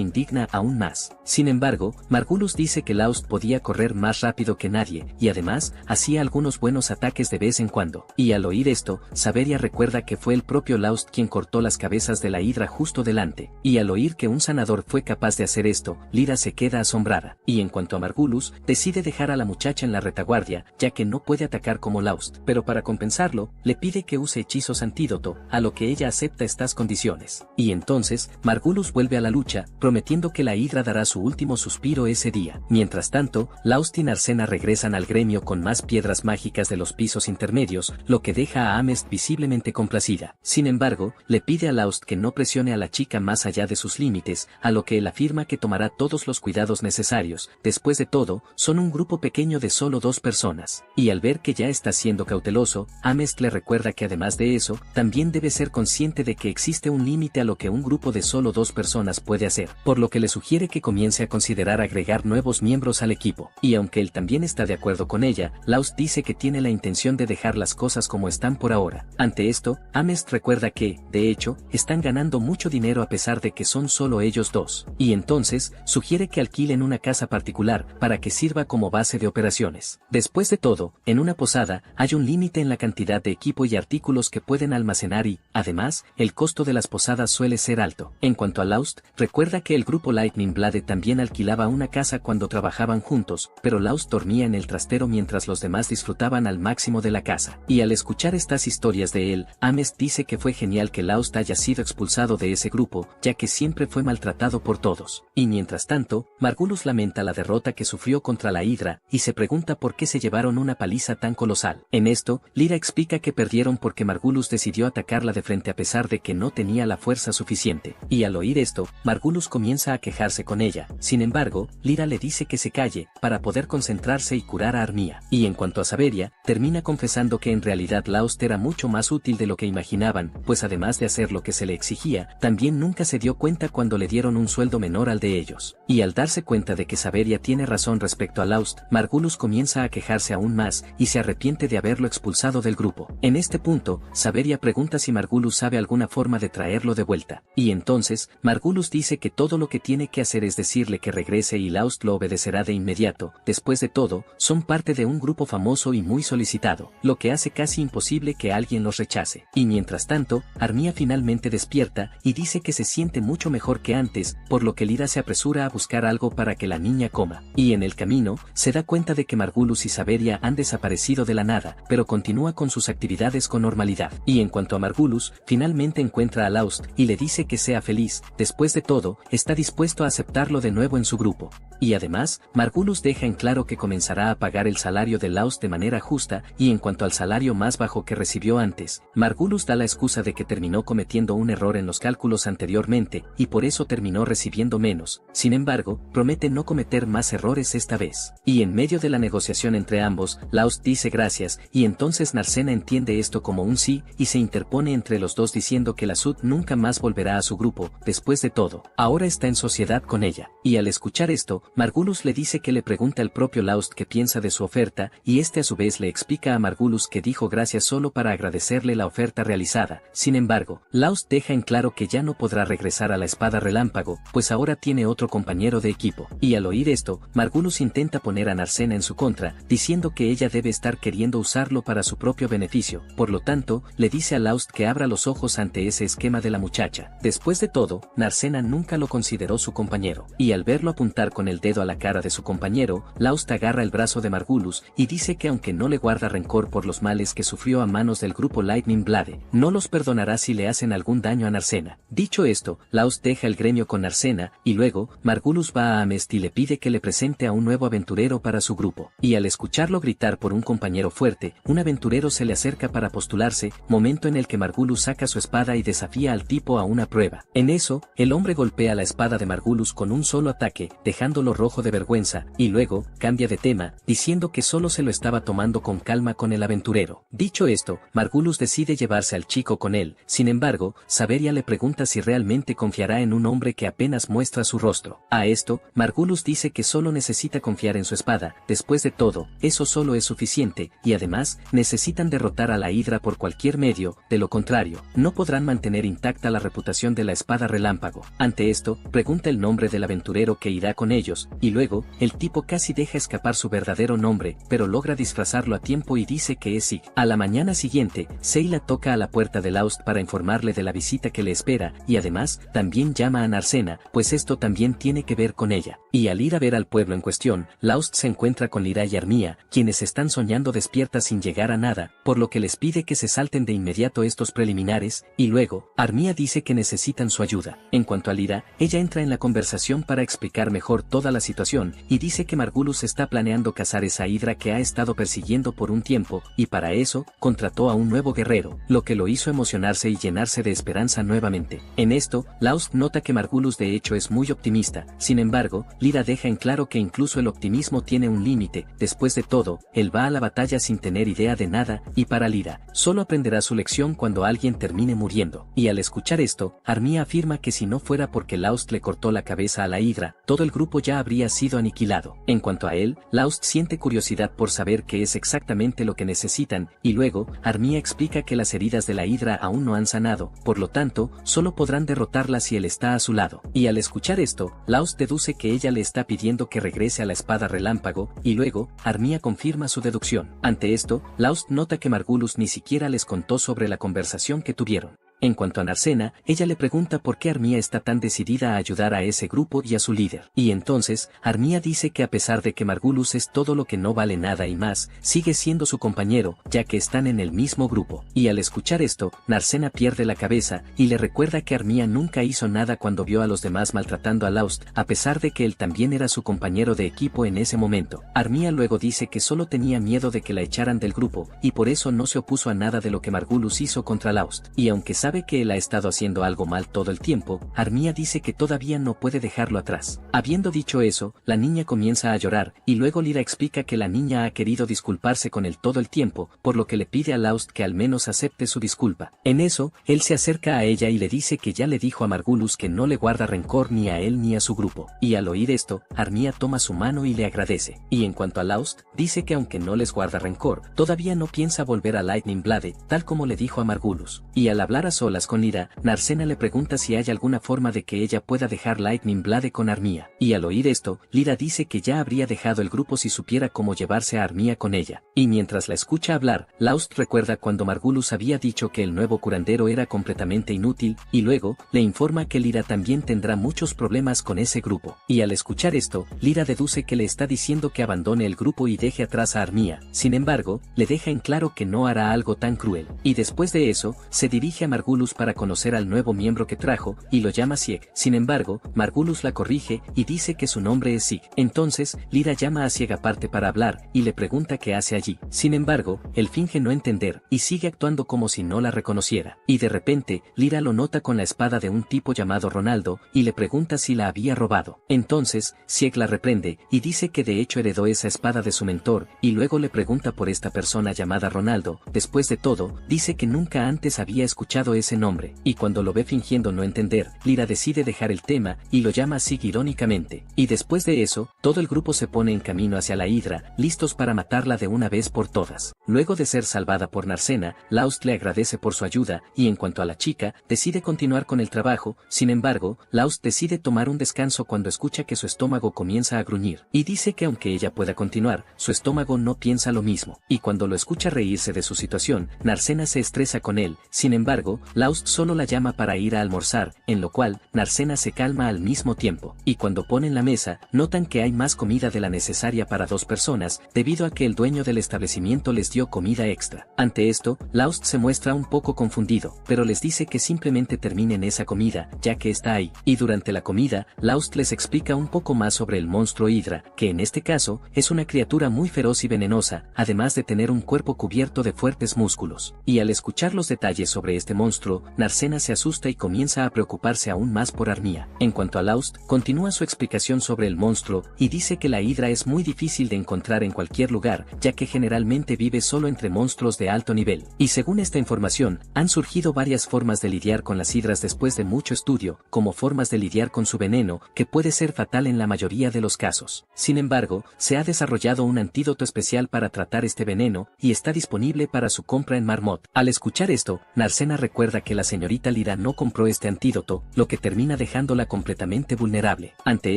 indigna aún más. Sin embargo, Margulis dice que Laust podía correr más rápido que nadie, y además, hacía algunos buenos ataques de vez en cuando. Y al oír esto, Saveria recuerda que fue el propio Laust quien cortó las cabezas de la hidra justo delante. Y al oír que un sanador fue capaz de hacer esto, Lyra se queda asombrada. Y en cuanto a Margulis, decide dejar a la muchacha en la retaguardia, ya que no puede atacar como Laust. Pero para compensarlo, le pide que use hechizos antídoto, a lo que ella acepta estas condiciones. Y entonces, Margulis vuelve a la lucha, prometiendo que la hidra dará su último suspiro ese día. Mientras tanto, Laust y Narcena regresan al gremio con más piedras mágicas de los pisos intermedios, lo que deja a Amest visiblemente complacida. Sin embargo, le pide a Laust que no presione a la chica más allá de sus límites, a lo que él afirma que tomará todos los cuidados necesarios. Después de todo, son un grupo pequeño de solo 2 personas. Y al ver que ya está siendo cauteloso, Amest le recuerda que además de eso, también debe ser consciente de que existe un límite a lo que un grupo de solo 2 personas puede hacer, por lo que le sugiere que comience a considerar agregar nuevos miembros al equipo. Y aunque él también está de acuerdo con ella, Laust dice que tiene la intención de dejar las cosas como están por ahora. Ante esto, Amest recuerda que, de hecho, están ganando mucho dinero a pesar de que son solo ellos 2. Y entonces, sugiere que alquilen una casa particular para que sirva como base de operaciones. Después de todo, en una posada, hay un límite en la cantidad de equipo y artículos que pueden almacenar y, además, el costo de las posadas suele ser alto. En cuanto a Laust, recuerda que el grupo Lightning Blade también alquilaba una casa cuando trabajaban juntos, pero Laust dormía en el trastero mientras los demás disfrutaban al máximo de la casa. Y al escuchar estas historias de él, Amest dice que fue genial que Laust haya sido expulsado de ese grupo, ya que siempre fue maltratado por todos. Y mientras tanto, Margulis lamenta la derrota que sufrió contra la hidra, y se pregunta por qué se llevaron una paliza tan colosal. En esto, Lyra explica que perdieron porque Margulis decidió atacarla de frente a pesar de que no tenía la fuerza suficiente. Y al oír esto, Margulis comienza a quejarse con ella. Sin embargo, Lyra le dice que se calle, para poder concentrarse y curar a Armia. Y en cuanto a Saveria, termina confesando que en realidad Laust era mucho más útil de lo que imaginaban, pues además de hacer lo que se le exigía, también nunca se dio cuenta cuando le dieron un sueldo menor al de ellos. Y al darse cuenta de que Saveria tiene razón respecto a Laust, Margulis comienza a quejarse aún más, y se arrepiente de haberlo expulsado del grupo. En este punto, Saveria pregunta si Margulis sabe alguna forma de traerlo de vuelta. Y entonces, Margulis dice que todo lo que tiene que hacer es decirle que regrese y Laust lo obedecerá de inmediato. Después de todo, son parte de un grupo famoso y muy solicitado, lo que hace casi imposible que alguien los rechace. Y mientras tanto, Armia finalmente despierta y dice que se siente mucho mejor que antes, por lo que Lyra se apresura a buscar algo para que la niña coma. Y en el camino, se da cuenta de que Margulis y Saveria han desaparecido de la nada, pero continúa con sus actividades con normalidad. Y en cuanto a Margulis, finalmente encuentra a Laust y le dice que sea feliz. Después de todo, está dispuesto a aceptarlo de nuevo en su grupo. Y además, Margulis deja en claro que comenzará a pagar el salario de Laust de manera justa, y en cuanto al salario más bajo que recibió antes, Margulis da la excusa de que terminó cometiendo un error en los cálculos anteriormente, y por eso terminó recibiendo menos. Sin embargo, promete no cometer más errores esta vez. Y en medio de la negociación entre ambos, Laust dice gracias, y entonces Narcena entiende esto como un sí, y se interpone entre los dos diciendo que la Sud nunca más volverá a su grupo. Después de todo, ahora está en sociedad con ella. Y al escuchar esto, Margulis le dice dice que le pregunta al propio Laust qué piensa de su oferta, y este a su vez le explica a Margulis que dijo gracias solo para agradecerle la oferta realizada. Sin embargo, Laust deja en claro que ya no podrá regresar a la espada relámpago, pues ahora tiene otro compañero de equipo. Y al oír esto, Margulis intenta poner a Narcena en su contra, diciendo que ella debe estar queriendo usarlo para su propio beneficio. Por lo tanto, le dice a Laust que abra los ojos ante ese esquema de la muchacha. Después de todo, Narcena nunca lo consideró su compañero, y al verlo apuntar con el dedo a la cara de su compañero, Laust agarra el brazo de Margulis y dice que aunque no le guarda rencor por los males que sufrió a manos del grupo Lightning Blade, no los perdonará si le hacen algún daño a Narcena. Dicho esto, Laust deja el gremio con Narcena, y luego, Margulis va a Amest y le pide que le presente a un nuevo aventurero para su grupo. Y al escucharlo gritar por un compañero fuerte, un aventurero se le acerca para postularse, momento en el que Margulis saca su espada y desafía al tipo a una prueba. En eso, el hombre golpea la espada de Margulis con un solo ataque, dejándolo rojo de vergüenza, y luego, cambia de tema, diciendo que solo se lo estaba tomando con calma con el aventurero. Dicho esto, Margulis decide llevarse al chico con él. Sin embargo, Saveria le pregunta si realmente confiará en un hombre que apenas muestra su rostro. A esto, Margulis dice que solo necesita confiar en su espada. Después de todo, eso solo es suficiente, y además, necesitan derrotar a la Hidra por cualquier medio, de lo contrario, no podrán mantener intacta la reputación de la espada relámpago. Ante esto, pregunta el nombre del aventurero que irá con ellos, y luego, el tipo casi deja escapar su verdadero nombre, pero logra disfrazarlo a tiempo y dice que es Sig. A la mañana siguiente, Sayla toca a la puerta de Laust para informarle de la visita que le espera, y además, también llama a Narcena, pues esto también tiene que ver con ella. Y al ir a ver al pueblo en cuestión, Laust se encuentra con Lyra y Armia, quienes están soñando despiertas sin llegar a nada, por lo que les pide que se salten de inmediato estos preliminares, y luego, Armia dice que necesitan su ayuda. En cuanto a Lyra, ella entra en la conversación para explicar mejor toda la situación, y dice que Margulis está planeando cazar esa hidra que ha estado persiguiendo por un tiempo, y para eso, contrató a un nuevo guerrero, lo que lo hizo emocionarse y llenarse de esperanza nuevamente. En esto, Laust nota que Margulis de hecho es muy optimista. Sin embargo, Lyra deja en claro que incluso el optimismo tiene un límite. Después de todo, él va a la batalla sin tener idea de nada, y para Lyra, solo aprenderá su lección cuando alguien termine muriendo. Y al escuchar esto, Armia afirma que si no fuera porque Laust le cortó la cabeza a la hidra, todo el grupo ya habría sido aniquilado. En cuanto a él, Laust siente curiosidad por saber qué es exactamente lo que necesitan, y luego, Armia explica que las heridas de la hidra aún no han sanado, por lo tanto, solo podrán derrotarla si él está a su lado. Y al escuchar esto, Laust deduce que ella le está pidiendo que regrese a la espada relámpago, y luego, Armia confirma su deducción. Ante esto, Laust nota que Margulis ni siquiera les contó sobre la conversación que tuvieron. En cuanto a Narcena, ella le pregunta por qué Armia está tan decidida a ayudar a ese grupo y a su líder. Y entonces, Armia dice que a pesar de que Margulis es todo lo que no vale nada y más, sigue siendo su compañero, ya que están en el mismo grupo. Y al escuchar esto, Narcena pierde la cabeza, y le recuerda que Armia nunca hizo nada cuando vio a los demás maltratando a Laust, a pesar de que él también era su compañero de equipo en ese momento. Armia luego dice que solo tenía miedo de que la echaran del grupo, y por eso no se opuso a nada de lo que Margulis hizo contra Laust. Y aunque sabe que él ha estado haciendo algo mal todo el tiempo, Armia dice que todavía no puede dejarlo atrás. Habiendo dicho eso, la niña comienza a llorar, y luego Lyra explica que la niña ha querido disculparse con él todo el tiempo, por lo que le pide a Laust que al menos acepte su disculpa. En eso, él se acerca a ella y le dice que ya le dijo a Margulis que no le guarda rencor ni a él ni a su grupo. Y al oír esto, Armia toma su mano y le agradece. Y en cuanto a Laust, dice que aunque no les guarda rencor, todavía no piensa volver a Lightning Blade, tal como le dijo a Margulis. Y al hablar a solas con Lyra, Narcena le pregunta si hay alguna forma de que ella pueda dejar Lightning Blade con Armia. Y al oír esto, Lyra dice que ya habría dejado el grupo si supiera cómo llevarse a Armia con ella. Y mientras la escucha hablar, Laust recuerda cuando Margulis había dicho que el nuevo curandero era completamente inútil, y luego, le informa que Lyra también tendrá muchos problemas con ese grupo. Y al escuchar esto, Lyra deduce que le está diciendo que abandone el grupo y deje atrás a Armia. Sin embargo, le deja en claro que no hará algo tan cruel. Y después de eso, se dirige a Margulis para conocer al nuevo miembro que trajo, y lo llama Sieg. Sin embargo, Margulis la corrige, y dice que su nombre es Sig. Entonces, Lyra llama a Sieg aparte para hablar, y le pregunta qué hace allí. Sin embargo, él finge no entender, y sigue actuando como si no la reconociera. Y de repente, Lyra lo nota con la espada de un tipo llamado Ronaldo, y le pregunta si la había robado. Entonces, Sieg la reprende, y dice que de hecho heredó esa espada de su mentor, y luego le pregunta por esta persona llamada Ronaldo. Después de todo, dice que nunca antes había escuchado ese nombre, y cuando lo ve fingiendo no entender, Lyra decide dejar el tema y lo llama Zig irónicamente. Y después de eso, todo el grupo se pone en camino hacia la Hidra, listos para matarla de una vez por todas. Luego de ser salvada por Narcena, Laust le agradece por su ayuda, y en cuanto a la chica, decide continuar con el trabajo. Sin embargo, Laust decide tomar un descanso cuando escucha que su estómago comienza a gruñir, y dice que aunque ella pueda continuar, su estómago no piensa lo mismo. Y cuando lo escucha reírse de su situación, Narcena se estresa con él. Sin embargo, Laust solo la llama para ir a almorzar, en lo cual, Narcena se calma al mismo tiempo, y cuando ponen la mesa, notan que hay más comida de la necesaria para 2 personas, debido a que el dueño del establecimiento les dio comida extra. Ante esto, Laust se muestra un poco confundido, pero les dice que simplemente terminen esa comida, ya que está ahí. Y durante la comida, Laust les explica un poco más sobre el monstruo Hidra, que en este caso, es una criatura muy feroz y venenosa, además de tener un cuerpo cubierto de fuertes músculos. Y al escuchar los detalles sobre este monstruo, Narcena se asusta y comienza a preocuparse aún más por Armía. En cuanto a Laust, continúa su explicación sobre el monstruo, y dice que la Hidra es muy difícil de encontrar en cualquier lugar, ya que generalmente vive solo entre monstruos de alto nivel. Y según esta información, han surgido varias formas de lidiar con las hidras después de mucho estudio, como formas de lidiar con su veneno, que puede ser fatal en la mayoría de los casos. Sin embargo, se ha desarrollado un antídoto especial para tratar este veneno, y está disponible para su compra en Marmot. Al escuchar esto, Narcena recuerda que la señorita Lyra no compró este antídoto, lo que termina dejándola completamente vulnerable. Ante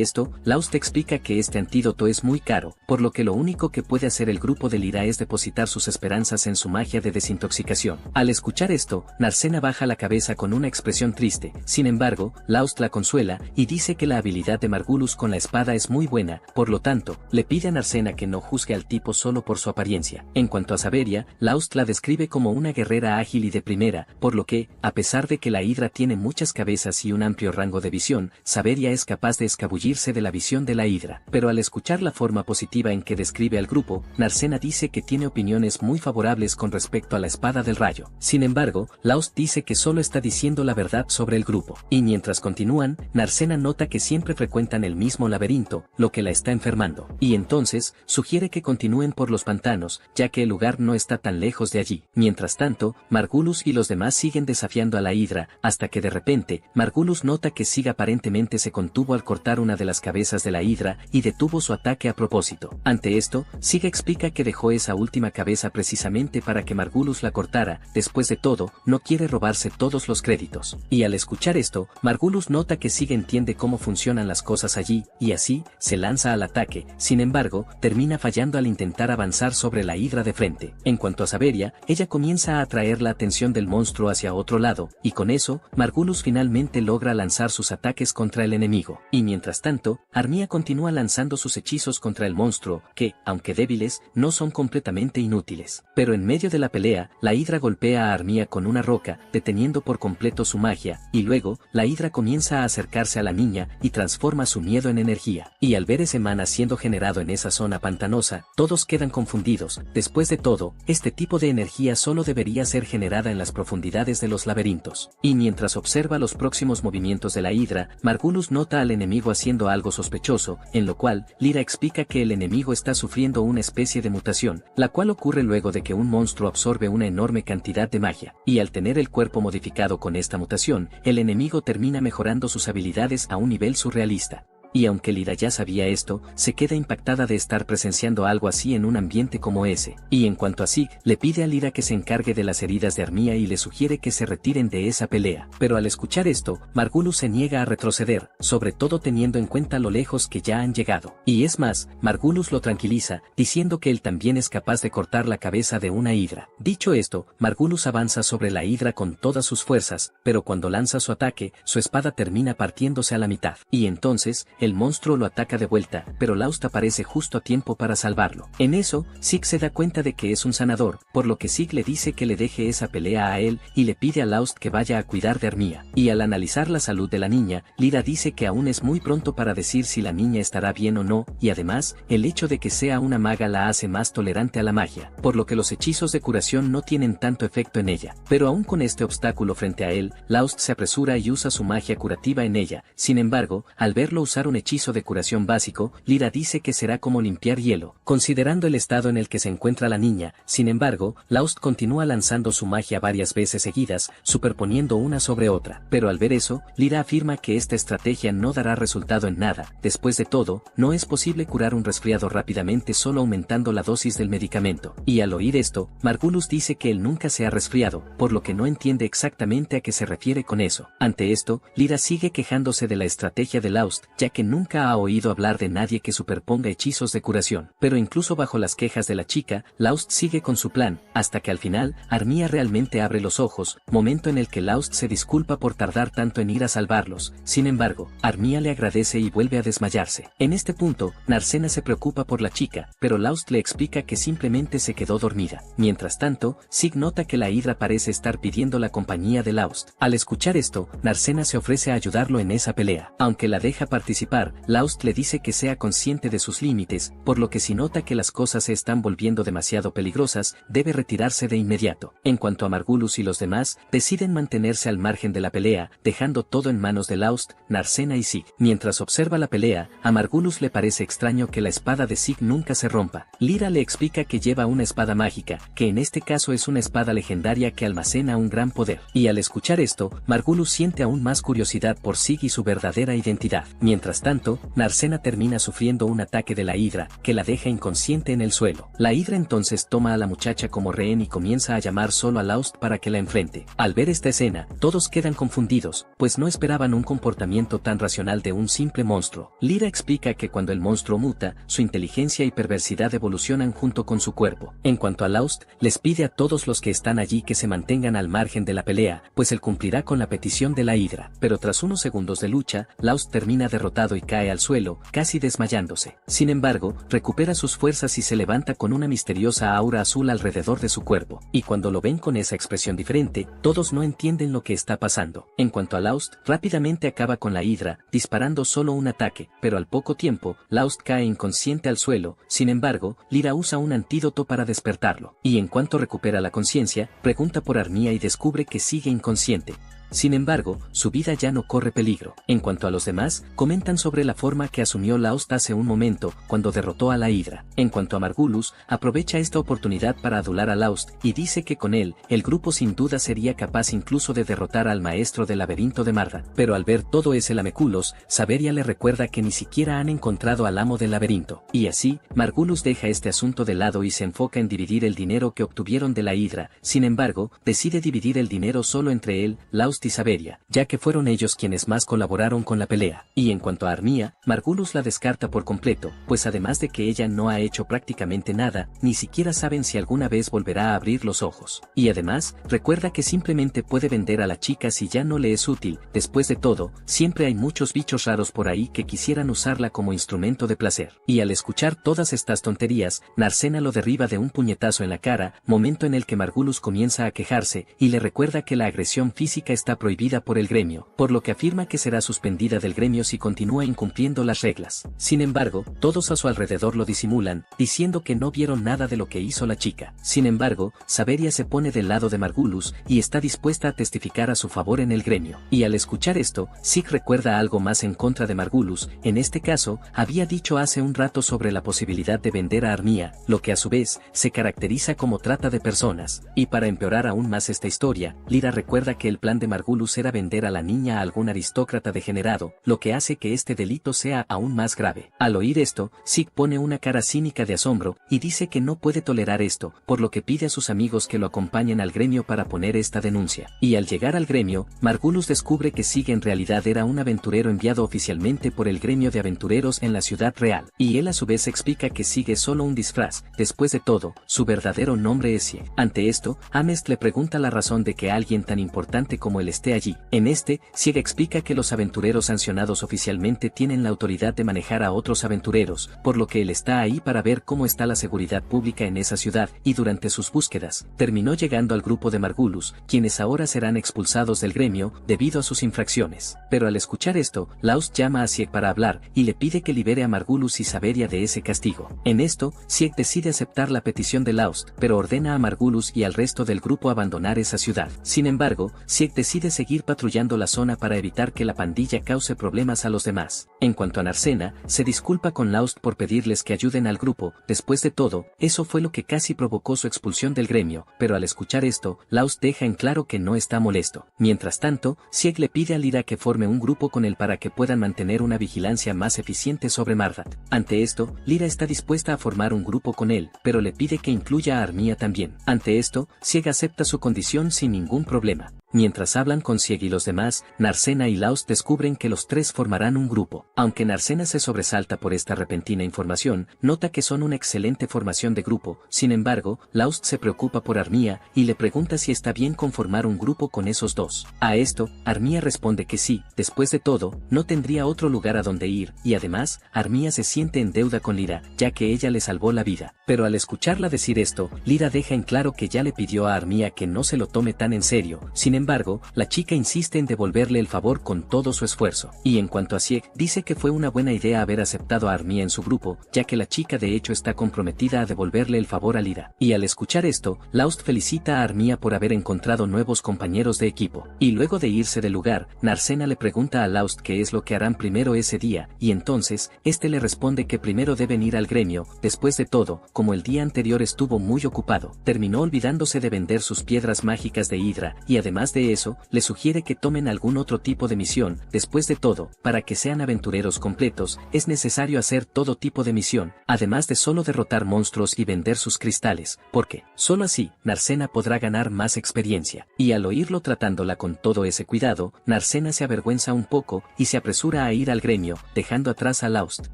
esto, Laust explica que este antídoto es muy caro, por lo que lo único que puede hacer el grupo de Lyra es depositar sus esperanzas en su magia de desintoxicación. Al escuchar esto, Narcena baja la cabeza con una expresión triste. Sin embargo, Laust la consuela, y dice que la habilidad de Margulis con la espada es muy buena, por lo tanto, le pide a Narcena que no juzgue al tipo solo por su apariencia. En cuanto a Saberia, Laust la describe como una guerrera ágil y de primera, por lo que, a pesar de que la Hidra tiene muchas cabezas y un amplio rango de visión, Saberia es capaz de escabullirse de la visión de la Hidra. Pero al escuchar la forma positiva en que describe al grupo, Narcena dice que tiene opiniones muy favorables con respecto a la espada del rayo. Sin embargo, Laust dice que solo está diciendo la verdad sobre el grupo. Y mientras continúan, Narcena nota que siempre frecuentan el mismo laberinto, lo que la está enfermando. Y entonces, sugiere que continúen por los pantanos, ya que el lugar no está tan lejos de allí. Mientras tanto, Margulis y los demás siguen desafiando a la Hidra, hasta que de repente, Margulis nota que Zig aparentemente se contuvo al cortar una de las cabezas de la Hidra, y detuvo su ataque a propósito. Ante esto, Zig explica que dejó esa última cabeza precisamente para que Margulis la cortara. Después de todo, no quiere robarse todos los créditos. Y al escuchar esto, Margulis nota que Zig entiende cómo funcionan las cosas allí, y así, se lanza al ataque. Sin embargo, termina fallando al intentar avanzar sobre la Hidra de frente. En cuanto a Saberia, ella comienza a atraer la atención del monstruo hacia otro lado, y con eso, Margulis finalmente logra lanzar sus ataques contra el enemigo. Y mientras tanto, Armía continúa lanzando sus hechizos contra el monstruo, que, aunque débiles, no son completamente inútiles. Pero en medio de la pelea, la Hidra golpea a Armía con una roca, deteniendo por completo su magia, y luego, la Hidra comienza a acercarse a la niña, y transforma su miedo en energía. Y al ver ese mana siendo generado en esa zona pantanosa, todos quedan confundidos. Después de todo, este tipo de energía solo debería ser generada en las profundidades de los laberintos. Y mientras observa los próximos movimientos de la Hidra, Margulis nota al enemigo haciendo algo sospechoso, en lo cual, Lyra explica que el enemigo está sufriendo una especie de mutación, la cual ocurre luego de que un monstruo absorbe una enorme cantidad de magia, y al tener el cuerpo modificado con esta mutación, el enemigo termina mejorando sus habilidades a un nivel surrealista. Y aunque Lyra ya sabía esto, se queda impactada de estar presenciando algo así en un ambiente como ese. Y en cuanto a Zig, le pide a Lyra que se encargue de las heridas de Armía y le sugiere que se retiren de esa pelea. Pero al escuchar esto, Margulis se niega a retroceder, sobre todo teniendo en cuenta lo lejos que ya han llegado. Y es más, Margulis lo tranquiliza, diciendo que él también es capaz de cortar la cabeza de una Hidra. Dicho esto, Margulis avanza sobre la Hidra con todas sus fuerzas, pero cuando lanza su ataque, su espada termina partiéndose a la mitad. Y entonces, el monstruo lo ataca de vuelta, pero Laust aparece justo a tiempo para salvarlo. En eso, Zig se da cuenta de que es un sanador, por lo que Zig le dice que le deje esa pelea a él, y le pide a Laust que vaya a cuidar de Armía. Y al analizar la salud de la niña, Lyra dice que aún es muy pronto para decir si la niña estará bien o no, y además, el hecho de que sea una maga la hace más tolerante a la magia, por lo que los hechizos de curación no tienen tanto efecto en ella. Pero aún con este obstáculo frente a él, Laust se apresura y usa su magia curativa en ella. Sin embargo, al verlo usar un hechizo de curación básico, Lyra dice que será como limpiar hielo, considerando el estado en el que se encuentra la niña. Sin embargo, Laust continúa lanzando su magia varias veces seguidas, superponiendo una sobre otra. Pero al ver eso, Lyra afirma que esta estrategia no dará resultado en nada. Después de todo, no es posible curar un resfriado rápidamente solo aumentando la dosis del medicamento. Y al oír esto, Margulis dice que él nunca se ha resfriado, por lo que no entiende exactamente a qué se refiere con eso. Ante esto, Lyra sigue quejándose de la estrategia de Laust, ya que nunca ha oído hablar de nadie que superponga hechizos de curación. Pero incluso bajo las quejas de la chica, Laust sigue con su plan, hasta que al final, Armia realmente abre los ojos, momento en el que Laust se disculpa por tardar tanto en ir a salvarlos. Sin embargo, Armia le agradece y vuelve a desmayarse. En este punto, Narcena se preocupa por la chica, pero Laust le explica que simplemente se quedó dormida. Mientras tanto, Sig nota que la Hidra parece estar pidiendo la compañía de Laust. Al escuchar esto, Narcena se ofrece a ayudarlo en esa pelea. Aunque la deja participar, Laust le dice que sea consciente de sus límites, por lo que si nota que las cosas se están volviendo demasiado peligrosas, debe retirarse de inmediato. En cuanto a Margulis y los demás, deciden mantenerse al margen de la pelea, dejando todo en manos de Laust, Narcena y Sig. Mientras observa la pelea, a Margulis le parece extraño que la espada de Sig nunca se rompa. Lyra le explica que lleva una espada mágica, que en este caso es una espada legendaria que almacena un gran poder. Y al escuchar esto, Margulis siente aún más curiosidad por Sig y su verdadera identidad. Mientras tanto, Narcena termina sufriendo un ataque de la Hidra, que la deja inconsciente en el suelo. La Hidra entonces toma a la muchacha como rehén y comienza a llamar solo a Laust para que la enfrente. Al ver esta escena, todos quedan confundidos, pues no esperaban un comportamiento tan racional de un simple monstruo. Lyra explica que cuando el monstruo muta, su inteligencia y perversidad evolucionan junto con su cuerpo. En cuanto a Laust, les pide a todos los que están allí que se mantengan al margen de la pelea, pues él cumplirá con la petición de la Hidra. Pero tras unos segundos de lucha, Laust termina derrotado y cae al suelo, casi desmayándose. Sin embargo, recupera sus fuerzas y se levanta con una misteriosa aura azul alrededor de su cuerpo. Y cuando lo ven con esa expresión diferente, todos no entienden lo que está pasando. En cuanto a Laust, rápidamente acaba con la Hidra, disparando solo un ataque, pero al poco tiempo, Laust cae inconsciente al suelo. Sin embargo, Lyra usa un antídoto para despertarlo. Y en cuanto recupera la conciencia, pregunta por Armia y descubre que sigue inconsciente. Sin embargo, su vida ya no corre peligro. En cuanto a los demás, comentan sobre la forma que asumió Laust hace un momento, cuando derrotó a la Hidra. En cuanto a Margulis, aprovecha esta oportunidad para adular a Laust, y dice que con él, el grupo sin duda sería capaz incluso de derrotar al maestro del laberinto de Marda. Pero al ver todo ese lameculos, Saberia le recuerda que ni siquiera han encontrado al amo del laberinto. Y así, Margulis deja este asunto de lado y se enfoca en dividir el dinero que obtuvieron de la Hidra. Sin embargo, decide dividir el dinero solo entre él, Laust y Saberia, ya que fueron ellos quienes más colaboraron con la pelea. Y en cuanto a Armia, Margulis la descarta por completo, pues además de que ella no ha hecho prácticamente nada, ni siquiera saben si alguna vez volverá a abrir los ojos. Y además, recuerda que simplemente puede vender a la chica si ya no le es útil. Después de todo, siempre hay muchos bichos raros por ahí que quisieran usarla como instrumento de placer. Y al escuchar todas estas tonterías, Narcena lo derriba de un puñetazo en la cara, momento en el que Margulis comienza a quejarse, y le recuerda que la agresión física está prohibida por el gremio, por lo que afirma que será suspendida del gremio si continúa incumpliendo las reglas. Sin embargo, todos a su alrededor lo disimulan, diciendo que no vieron nada de lo que hizo la chica. Sin embargo, Saberia se pone del lado de Margulis y está dispuesta a testificar a su favor en el gremio. Y al escuchar esto, Sig recuerda algo más en contra de Margulis. En este caso, había dicho hace un rato sobre la posibilidad de vender a Armia, lo que a su vez, se caracteriza como trata de personas. Y para empeorar aún más esta historia, Lyra recuerda que el plan de Margulis era vender a la niña a algún aristócrata degenerado, lo que hace que este delito sea aún más grave. Al oír esto, Sig pone una cara cínica de asombro, y dice que no puede tolerar esto, por lo que pide a sus amigos que lo acompañen al gremio para poner esta denuncia. Y al llegar al gremio, Margulis descubre que Sig en realidad era un aventurero enviado oficialmente por el gremio de aventureros en la ciudad real, y él a su vez explica que Sig es solo un disfraz. Después de todo, su verdadero nombre es Sig. Ante esto, Amest le pregunta la razón de que alguien tan importante como él esté allí. En este, Sig explica que los aventureros sancionados oficialmente tienen la autoridad de manejar a otros aventureros, por lo que él está ahí para ver cómo está la seguridad pública en esa ciudad, y durante sus búsquedas, terminó llegando al grupo de Margulis, quienes ahora serán expulsados del gremio, debido a sus infracciones. Pero al escuchar esto, Laust llama a Sieg para hablar, y le pide que libere a Margulis y Saberia de ese castigo. En esto, Sieg decide aceptar la petición de Laust, pero ordena a Margulis y al resto del grupo abandonar esa ciudad. Sin embargo, Sieg decide decide seguir patrullando la zona para evitar que la pandilla cause problemas a los demás. En cuanto a Narcena, se disculpa con Laust por pedirles que ayuden al grupo. Después de todo, eso fue lo que casi provocó su expulsión del gremio, pero al escuchar esto, Laust deja en claro que no está molesto. Mientras tanto, Sieg le pide a Lyra que forme un grupo con él para que puedan mantener una vigilancia más eficiente sobre Mardat. Ante esto, Lyra está dispuesta a formar un grupo con él, pero le pide que incluya a Armia también. Ante esto, Sieg acepta su condición sin ningún problema. Mientras hablan con Sieg y los demás, Narcena y Laust descubren que los tres formarán un grupo. Aunque Narcena se sobresalta por esta repentina información, nota que son una excelente formación de grupo. Sin embargo, Laust se preocupa por Armia y le pregunta si está bien con formar un grupo con esos dos. A esto, Armia responde que sí. Después de todo, no tendría otro lugar a donde ir, y además, Armia se siente en deuda con Lyra, ya que ella le salvó la vida. Pero al escucharla decir esto, Lyra deja en claro que ya le pidió a Armia que no se lo tome tan en serio. Sin embargo, la chica insiste en devolverle el favor con todo su esfuerzo. Y en cuanto a Sieg, dice que fue una buena idea haber aceptado a Armia en su grupo, ya que la chica de hecho está comprometida a devolverle el favor a Lyra. Y al escuchar esto, Laust felicita a Armia por haber encontrado nuevos compañeros de equipo. Y luego de irse del lugar, Narcena le pregunta a Laust qué es lo que harán primero ese día, y entonces, este le responde que primero deben ir al gremio. Después de todo, como el día anterior estuvo muy ocupado, terminó olvidándose de vender sus piedras mágicas de Hidra, y además de eso, le sugiere que tomen algún otro tipo de misión. Después de todo, para que sean aventureros completos, es necesario hacer todo tipo de misión, además de solo derrotar monstruos y vender sus cristales, porque, solo así, Narcena podrá ganar más experiencia. Y al oírlo tratándola con todo ese cuidado, Narcena se avergüenza un poco y se apresura a ir al gremio, dejando atrás a Laust.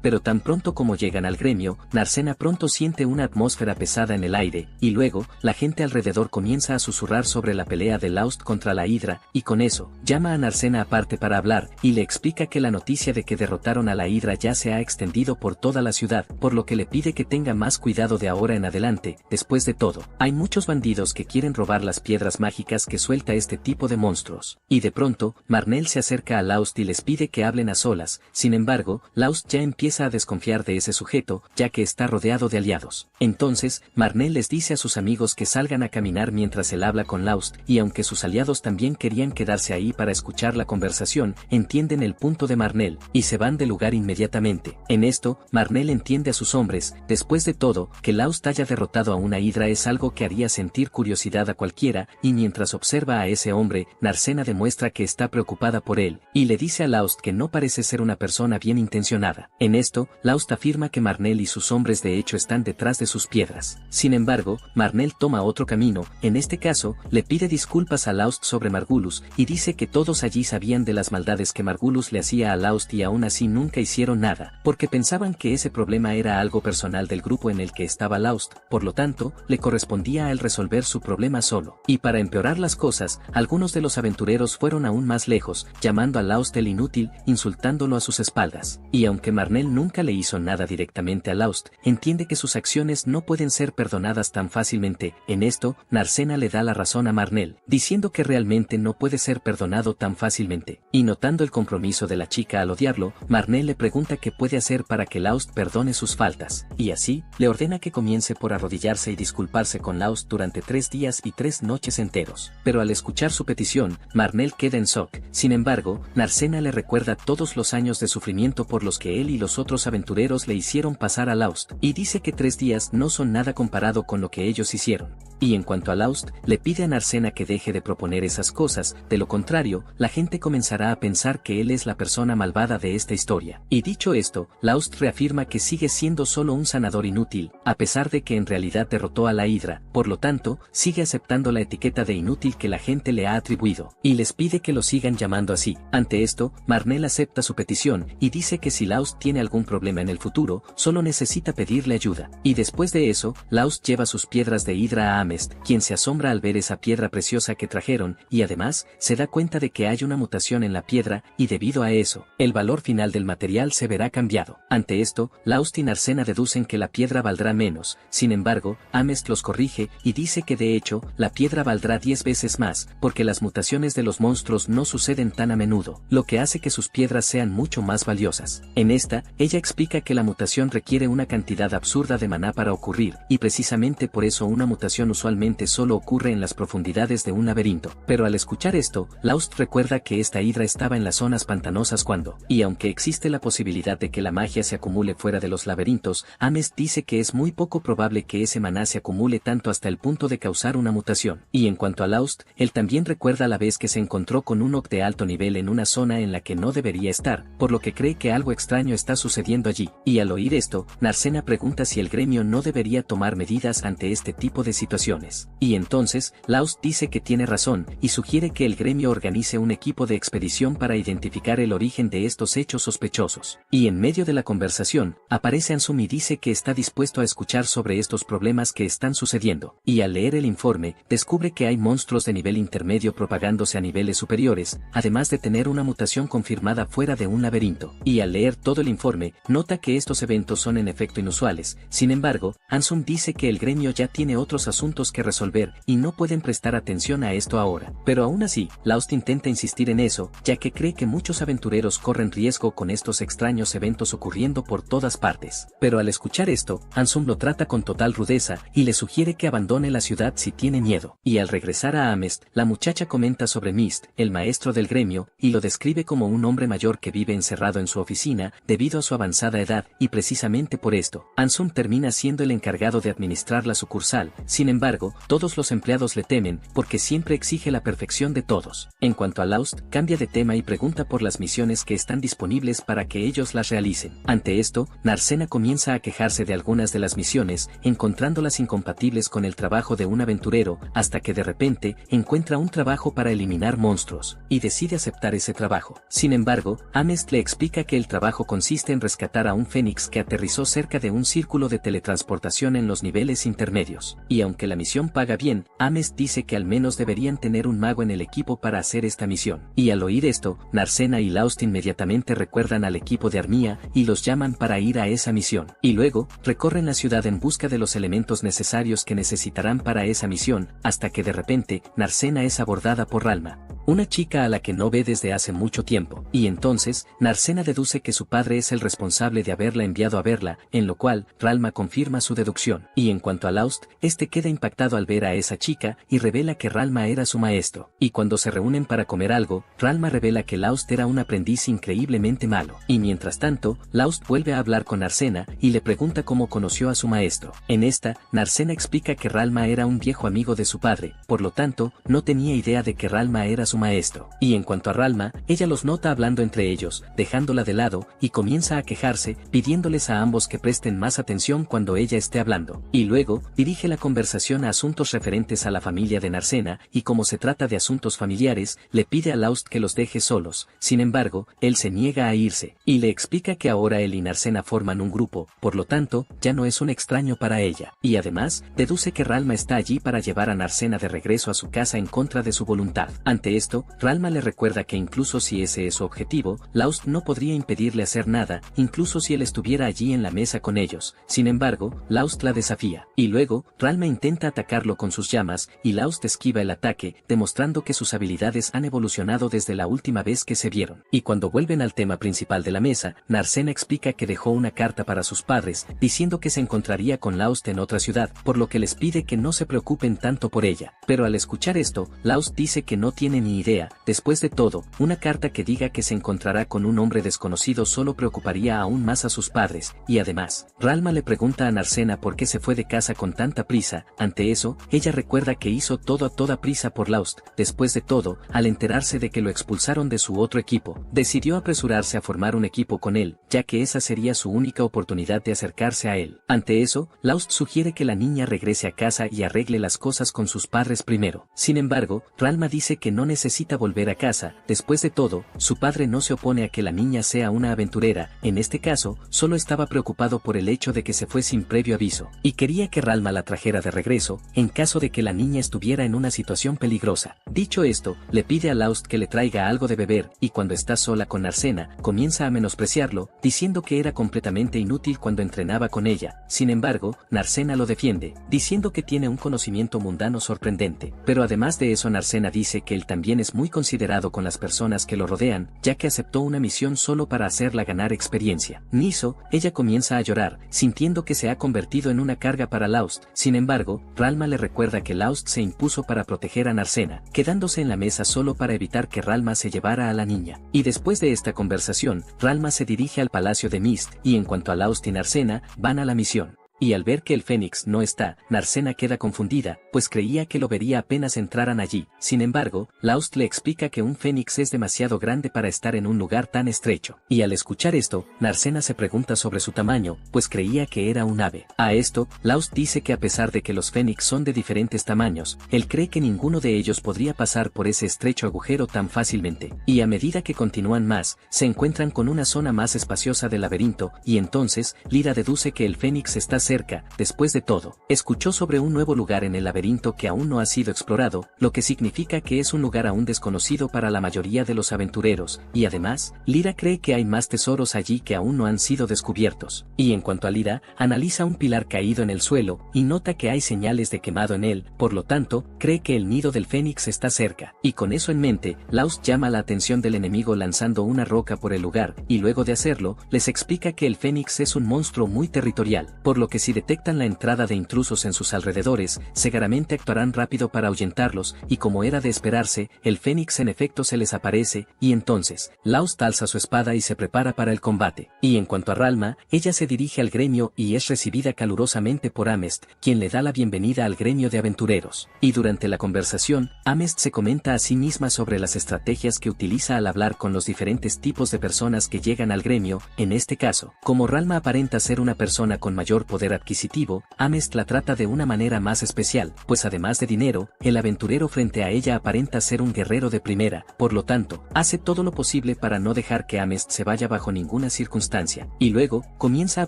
Pero tan pronto como llegan al gremio, Narcena pronto siente una atmósfera pesada en el aire, y luego, la gente alrededor comienza a susurrar sobre la pelea de Laust contra la Hidra, y con eso, llama a Narcena aparte para hablar, y le explica que la noticia de que derrotaron a la Hidra ya se ha extendido por toda la ciudad, por lo que le pide que tenga más cuidado de ahora en adelante. Después de todo, hay muchos bandidos que quieren robar las piedras mágicas que suelta este tipo de monstruos. Y de pronto, Marnell se acerca a Laust y les pide que hablen a solas. Sin embargo, Laust ya empieza a desconfiar de ese sujeto, ya que está rodeado de aliados. Entonces, Marnell les dice a sus amigos que salgan a caminar mientras él habla con Laust, y aunque sus aliados también querían quedarse ahí para escuchar la conversación, entienden el punto de Marnell, y se van del lugar inmediatamente. En esto, Marnell entiende a sus hombres. Después de todo, que Laust haya derrotado a una Hidra es algo que haría sentir curiosidad a cualquiera, y mientras observa a ese hombre, Narcena demuestra que está preocupada por él, y le dice a Laust que no parece ser una persona bien intencionada. En esto, Laust afirma que Marnell y sus hombres de hecho están detrás de sus piedras. Sin embargo, Marnell toma otro camino. En este caso, le pide disculpas a Laust sobre Margulis, y dice que todos allí sabían de las maldades que Margulis le hacía a Laust y aún así nunca hicieron nada, porque pensaban que ese problema era algo personal del grupo en el que estaba Laust, por lo tanto, le correspondía a él resolver su problema solo. Y para empeorar las cosas, algunos de los aventureros fueron aún más lejos, llamando a Laust el inútil, insultándolo a sus espaldas. Y aunque Marnell nunca le hizo nada directamente a Laust, entiende que sus acciones no pueden ser perdonadas tan fácilmente. En esto, Narcena le da la razón a Marnell, diciendo que realmente no puede ser perdonado tan fácilmente. Y notando el compromiso de la chica al odiarlo, Marnell le pregunta qué puede hacer para que Laust perdone sus faltas. Y así, le ordena que comience por arrodillarse y disculparse con Laust durante 3 días y 3 noches enteros. Pero al escuchar su petición, Marnell queda en shock. Sin embargo, Narcena le recuerda todos los años de sufrimiento por los que él y los otros aventureros le hicieron pasar a Laust, y dice que 3 días no son nada comparado con lo que ellos hicieron. Y en cuanto a Laust, le pide a Narcena que deje de proponer esas cosas, de lo contrario, la gente comenzará a pensar que él es la persona malvada de esta historia. Y dicho esto, Laust reafirma que sigue siendo solo un sanador inútil, a pesar de que en realidad derrotó a la Hidra, por lo tanto, sigue aceptando la etiqueta de inútil que la gente le ha atribuido, y les pide que lo sigan llamando así. Ante esto, Marnell acepta su petición, y dice que si Laust tiene algún problema en el futuro, solo necesita pedirle ayuda. Y después de eso, Laust lleva sus piedras de Hidra a Amest, quien se asombra al ver esa piedra preciosa que trajeron, y además, se da cuenta de que hay una mutación en la piedra, y debido a eso, el valor final del material se verá cambiado. Ante esto, Laust y Narcena deducen que la piedra valdrá menos. Sin embargo, Amest los corrige, y dice que de hecho, la piedra valdrá 10 veces más, porque las mutaciones de los monstruos no suceden tan a menudo, lo que hace que sus piedras sean mucho más valiosas. En esta, ella explica que la mutación requiere una cantidad absurda de maná para ocurrir, y precisamente por eso una mutación usualmente solo ocurre en las profundidades de un laberinto. Pero al escuchar esto, Laust recuerda que esta hidra estaba en las zonas pantanosas cuando, y aunque existe la posibilidad de que la magia se acumule fuera de los laberintos, Amest dice que es muy poco probable que ese maná se acumule tanto hasta el punto de causar una mutación. Y en cuanto a Laust, él también recuerda la vez que se encontró con un Orc de alto nivel en una zona en la que no debería estar, por lo que cree que algo extraño está sucediendo allí. Y al oír esto, Narcena pregunta si el gremio no debería tomar medidas ante este tipo de situaciones. Y entonces, Laust dice que tiene razón, y sugiere que el gremio organice un equipo de expedición para identificar el origen de estos hechos sospechosos. Y en medio de la conversación, aparece Ansum y dice que está dispuesto a escuchar sobre estos problemas que están sucediendo. Y al leer el informe, descubre que hay monstruos de nivel intermedio propagándose a niveles superiores, además de tener una mutación confirmada fuera de un laberinto. Y al leer todo el informe, nota que estos eventos son en efecto inusuales. Sin embargo, Ansum dice que el gremio ya tiene otros asuntos que resolver y no pueden prestar atención a esto ahora. Pero aún así, Laust intenta insistir en eso, ya que cree que muchos aventureros corren riesgo con estos extraños eventos ocurriendo por todas partes. Pero al escuchar esto, Ansum lo trata con total rudeza y le sugiere que abandone la ciudad si tiene miedo. Y al regresar a Amest, la muchacha comenta sobre Mist, el maestro del gremio, y lo describe como un hombre mayor que vive encerrado en su oficina debido a su avanzada edad, y precisamente por esto, Ansum termina siendo el encargado de administrar la sucursal. Sin embargo, todos los empleados le temen porque siempre exige la perfección de todos. En cuanto a Laust, cambia de tema y pregunta por las misiones que están disponibles para que ellos las realicen. Ante esto, Narcena comienza a quejarse de algunas de las misiones, encontrándolas incompatibles con el trabajo de un aventurero, hasta que de repente, encuentra un trabajo para eliminar monstruos, y decide aceptar ese trabajo. Sin embargo, Amest le explica que el trabajo consiste en rescatar a un fénix que aterrizó cerca de un círculo de teletransportación en los niveles intermedios. Y aunque la misión paga bien, Amest dice que al menos deberían tener un mago en el equipo para hacer esta misión. Y al oír esto, Narcena y Laust inmediatamente recuerdan al equipo de Armía y los llaman para ir a esa misión. Y luego, recorren la ciudad en busca de los elementos necesarios que necesitarán para esa misión, hasta que de repente, Narcena es abordada por Ralma, una chica a la que no ve desde hace mucho tiempo. Y entonces, Narcena deduce que su padre es el responsable de haberla enviado a verla, en lo cual, Ralma confirma su deducción. Y en cuanto a Laust, este queda impactado al ver a esa chica, y revela que Ralma era su maestro. Y cuando se reúnen para comer algo, Ralma revela que Laust era un aprendiz increíblemente malo. Y mientras tanto, Laust vuelve a hablar con Narcena, y le pregunta cómo conoció a su maestro. En esta, Narcena explica que Ralma era un viejo amigo de su padre, por lo tanto, no tenía idea de que Ralma era su maestro. Y en cuanto a Ralma, ella los nota hablando entre ellos, dejándola de lado, y comienza a quejarse, pidiéndoles a ambos que presten más atención cuando ella esté hablando. Y luego, dirige la conversación a asuntos referentes a la familia de Narcena, y como se trata de asuntos familiares, le pide a Laust que los deje solos. Sin embargo, él se niega a irse, y le explica que ahora él y Narcena forman un grupo, por lo tanto, ya no es un extraño para ella. Y además, deduce que Ralma está allí para llevar a Narcena de regreso a su casa en contra de su voluntad. Ante esto, Ralma le recuerda que incluso si ese es su objetivo, Laust no podría impedirle hacer nada, incluso si él estuviera allí en la mesa con ellos. Sin embargo, Laust la desafía. Y luego, Ralma intenta atacarlo con sus llamas, y Laust esquiva el ataque, demostrando que sus habilidades han evolucionado desde la última vez que se vieron. Y cuando vuelven al tema principal de la mesa, Narcena explica que dejó una carta para sus padres, diciendo que se encontraría con Laust en otra ciudad, por lo que les pide que no se preocupen tanto por ella. Pero al escuchar esto, Laust dice que no tiene ni idea. Después de todo, una carta que diga que se encontrará con un hombre desconocido solo preocuparía aún más a sus padres, y además, Ralma le pregunta a Narcena por qué se fue de casa con tanta prisa. Ante eso, ella recuerda que hizo todo a toda prisa por Laust. Después de todo, al enterarse de que lo expulsaron de su otro equipo, decidió apresurarse a formar un equipo con él, ya que esa sería su única oportunidad de acercarse a él. Ante eso, Laust sugiere que la niña regrese a casa y arregle las cosas con sus padres primero. Sin embargo, Ralma dice que no necesita volver a casa. Después de todo, su padre no se opone a que la niña sea una aventurera. En este caso, solo estaba preocupado por el hecho de que se fue sin previo aviso, y quería que Ralma la trajera de regreso, en caso de que la niña estuviera en una situación peligrosa. Dicho esto, le pide a Laust que le traiga algo de beber, y cuando está sola con Narcena, comienza a menospreciarlo, diciendo que era completamente inútil cuando entrenaba con ella. Sin embargo, Narcena lo defiende, diciendo que tiene un conocimiento mundano sorprendente. Pero además de eso, Narcena dice que él también también es muy considerado con las personas que lo rodean, ya que aceptó una misión solo para hacerla ganar experiencia. Niso, ella comienza a llorar, sintiendo que se ha convertido en una carga para Laust. Sin embargo, Ralma le recuerda que Laust se impuso para proteger a Narcena, quedándose en la mesa solo para evitar que Ralma se llevara a la niña. Y después de esta conversación, Ralma se dirige al palacio de Mist, y en cuanto a Laust y Narcena, van a la misión. Y al ver que el Fénix no está, Narcena queda confundida, pues creía que lo vería apenas entraran allí. Sin embargo, Laust le explica que un Fénix es demasiado grande para estar en un lugar tan estrecho. Y al escuchar esto, Narcena se pregunta sobre su tamaño, pues creía que era un ave. A esto, Laust dice que a pesar de que los Fénix son de diferentes tamaños, él cree que ninguno de ellos podría pasar por ese estrecho agujero tan fácilmente. Y a medida que continúan más, se encuentran con una zona más espaciosa del laberinto, y entonces, Lyra deduce que el Fénix está cerca. Después de todo, escuchó sobre un nuevo lugar en el laberinto que aún no ha sido explorado, lo que significa que es un lugar aún desconocido para la mayoría de los aventureros, y además, Lyra cree que hay más tesoros allí que aún no han sido descubiertos. Y en cuanto a Lyra, analiza un pilar caído en el suelo, y nota que hay señales de quemado en él, por lo tanto, cree que el nido del Fénix está cerca. Y con eso en mente, Laust llama la atención del enemigo lanzando una roca por el lugar, y luego de hacerlo, les explica que el Fénix es un monstruo muy territorial, por lo que si detectan la entrada de intrusos en sus alrededores, seguramente actuarán rápido para ahuyentarlos, y como era de esperarse, el Fénix en efecto se les aparece, y entonces, Laust alza su espada y se prepara para el combate. Y en cuanto a Ralma, ella se dirige al gremio y es recibida calurosamente por Amest, quien le da la bienvenida al gremio de aventureros. Y durante la conversación, Amest se comenta a sí misma sobre las estrategias que utiliza al hablar con los diferentes tipos de personas que llegan al gremio. En este caso, como Ralma aparenta ser una persona con mayor poder adquisitivo, Amest la trata de una manera más especial, pues además de dinero, el aventurero frente a ella aparenta ser un guerrero de primera, por lo tanto, hace todo lo posible para no dejar que Amest se vaya bajo ninguna circunstancia, y luego, comienza a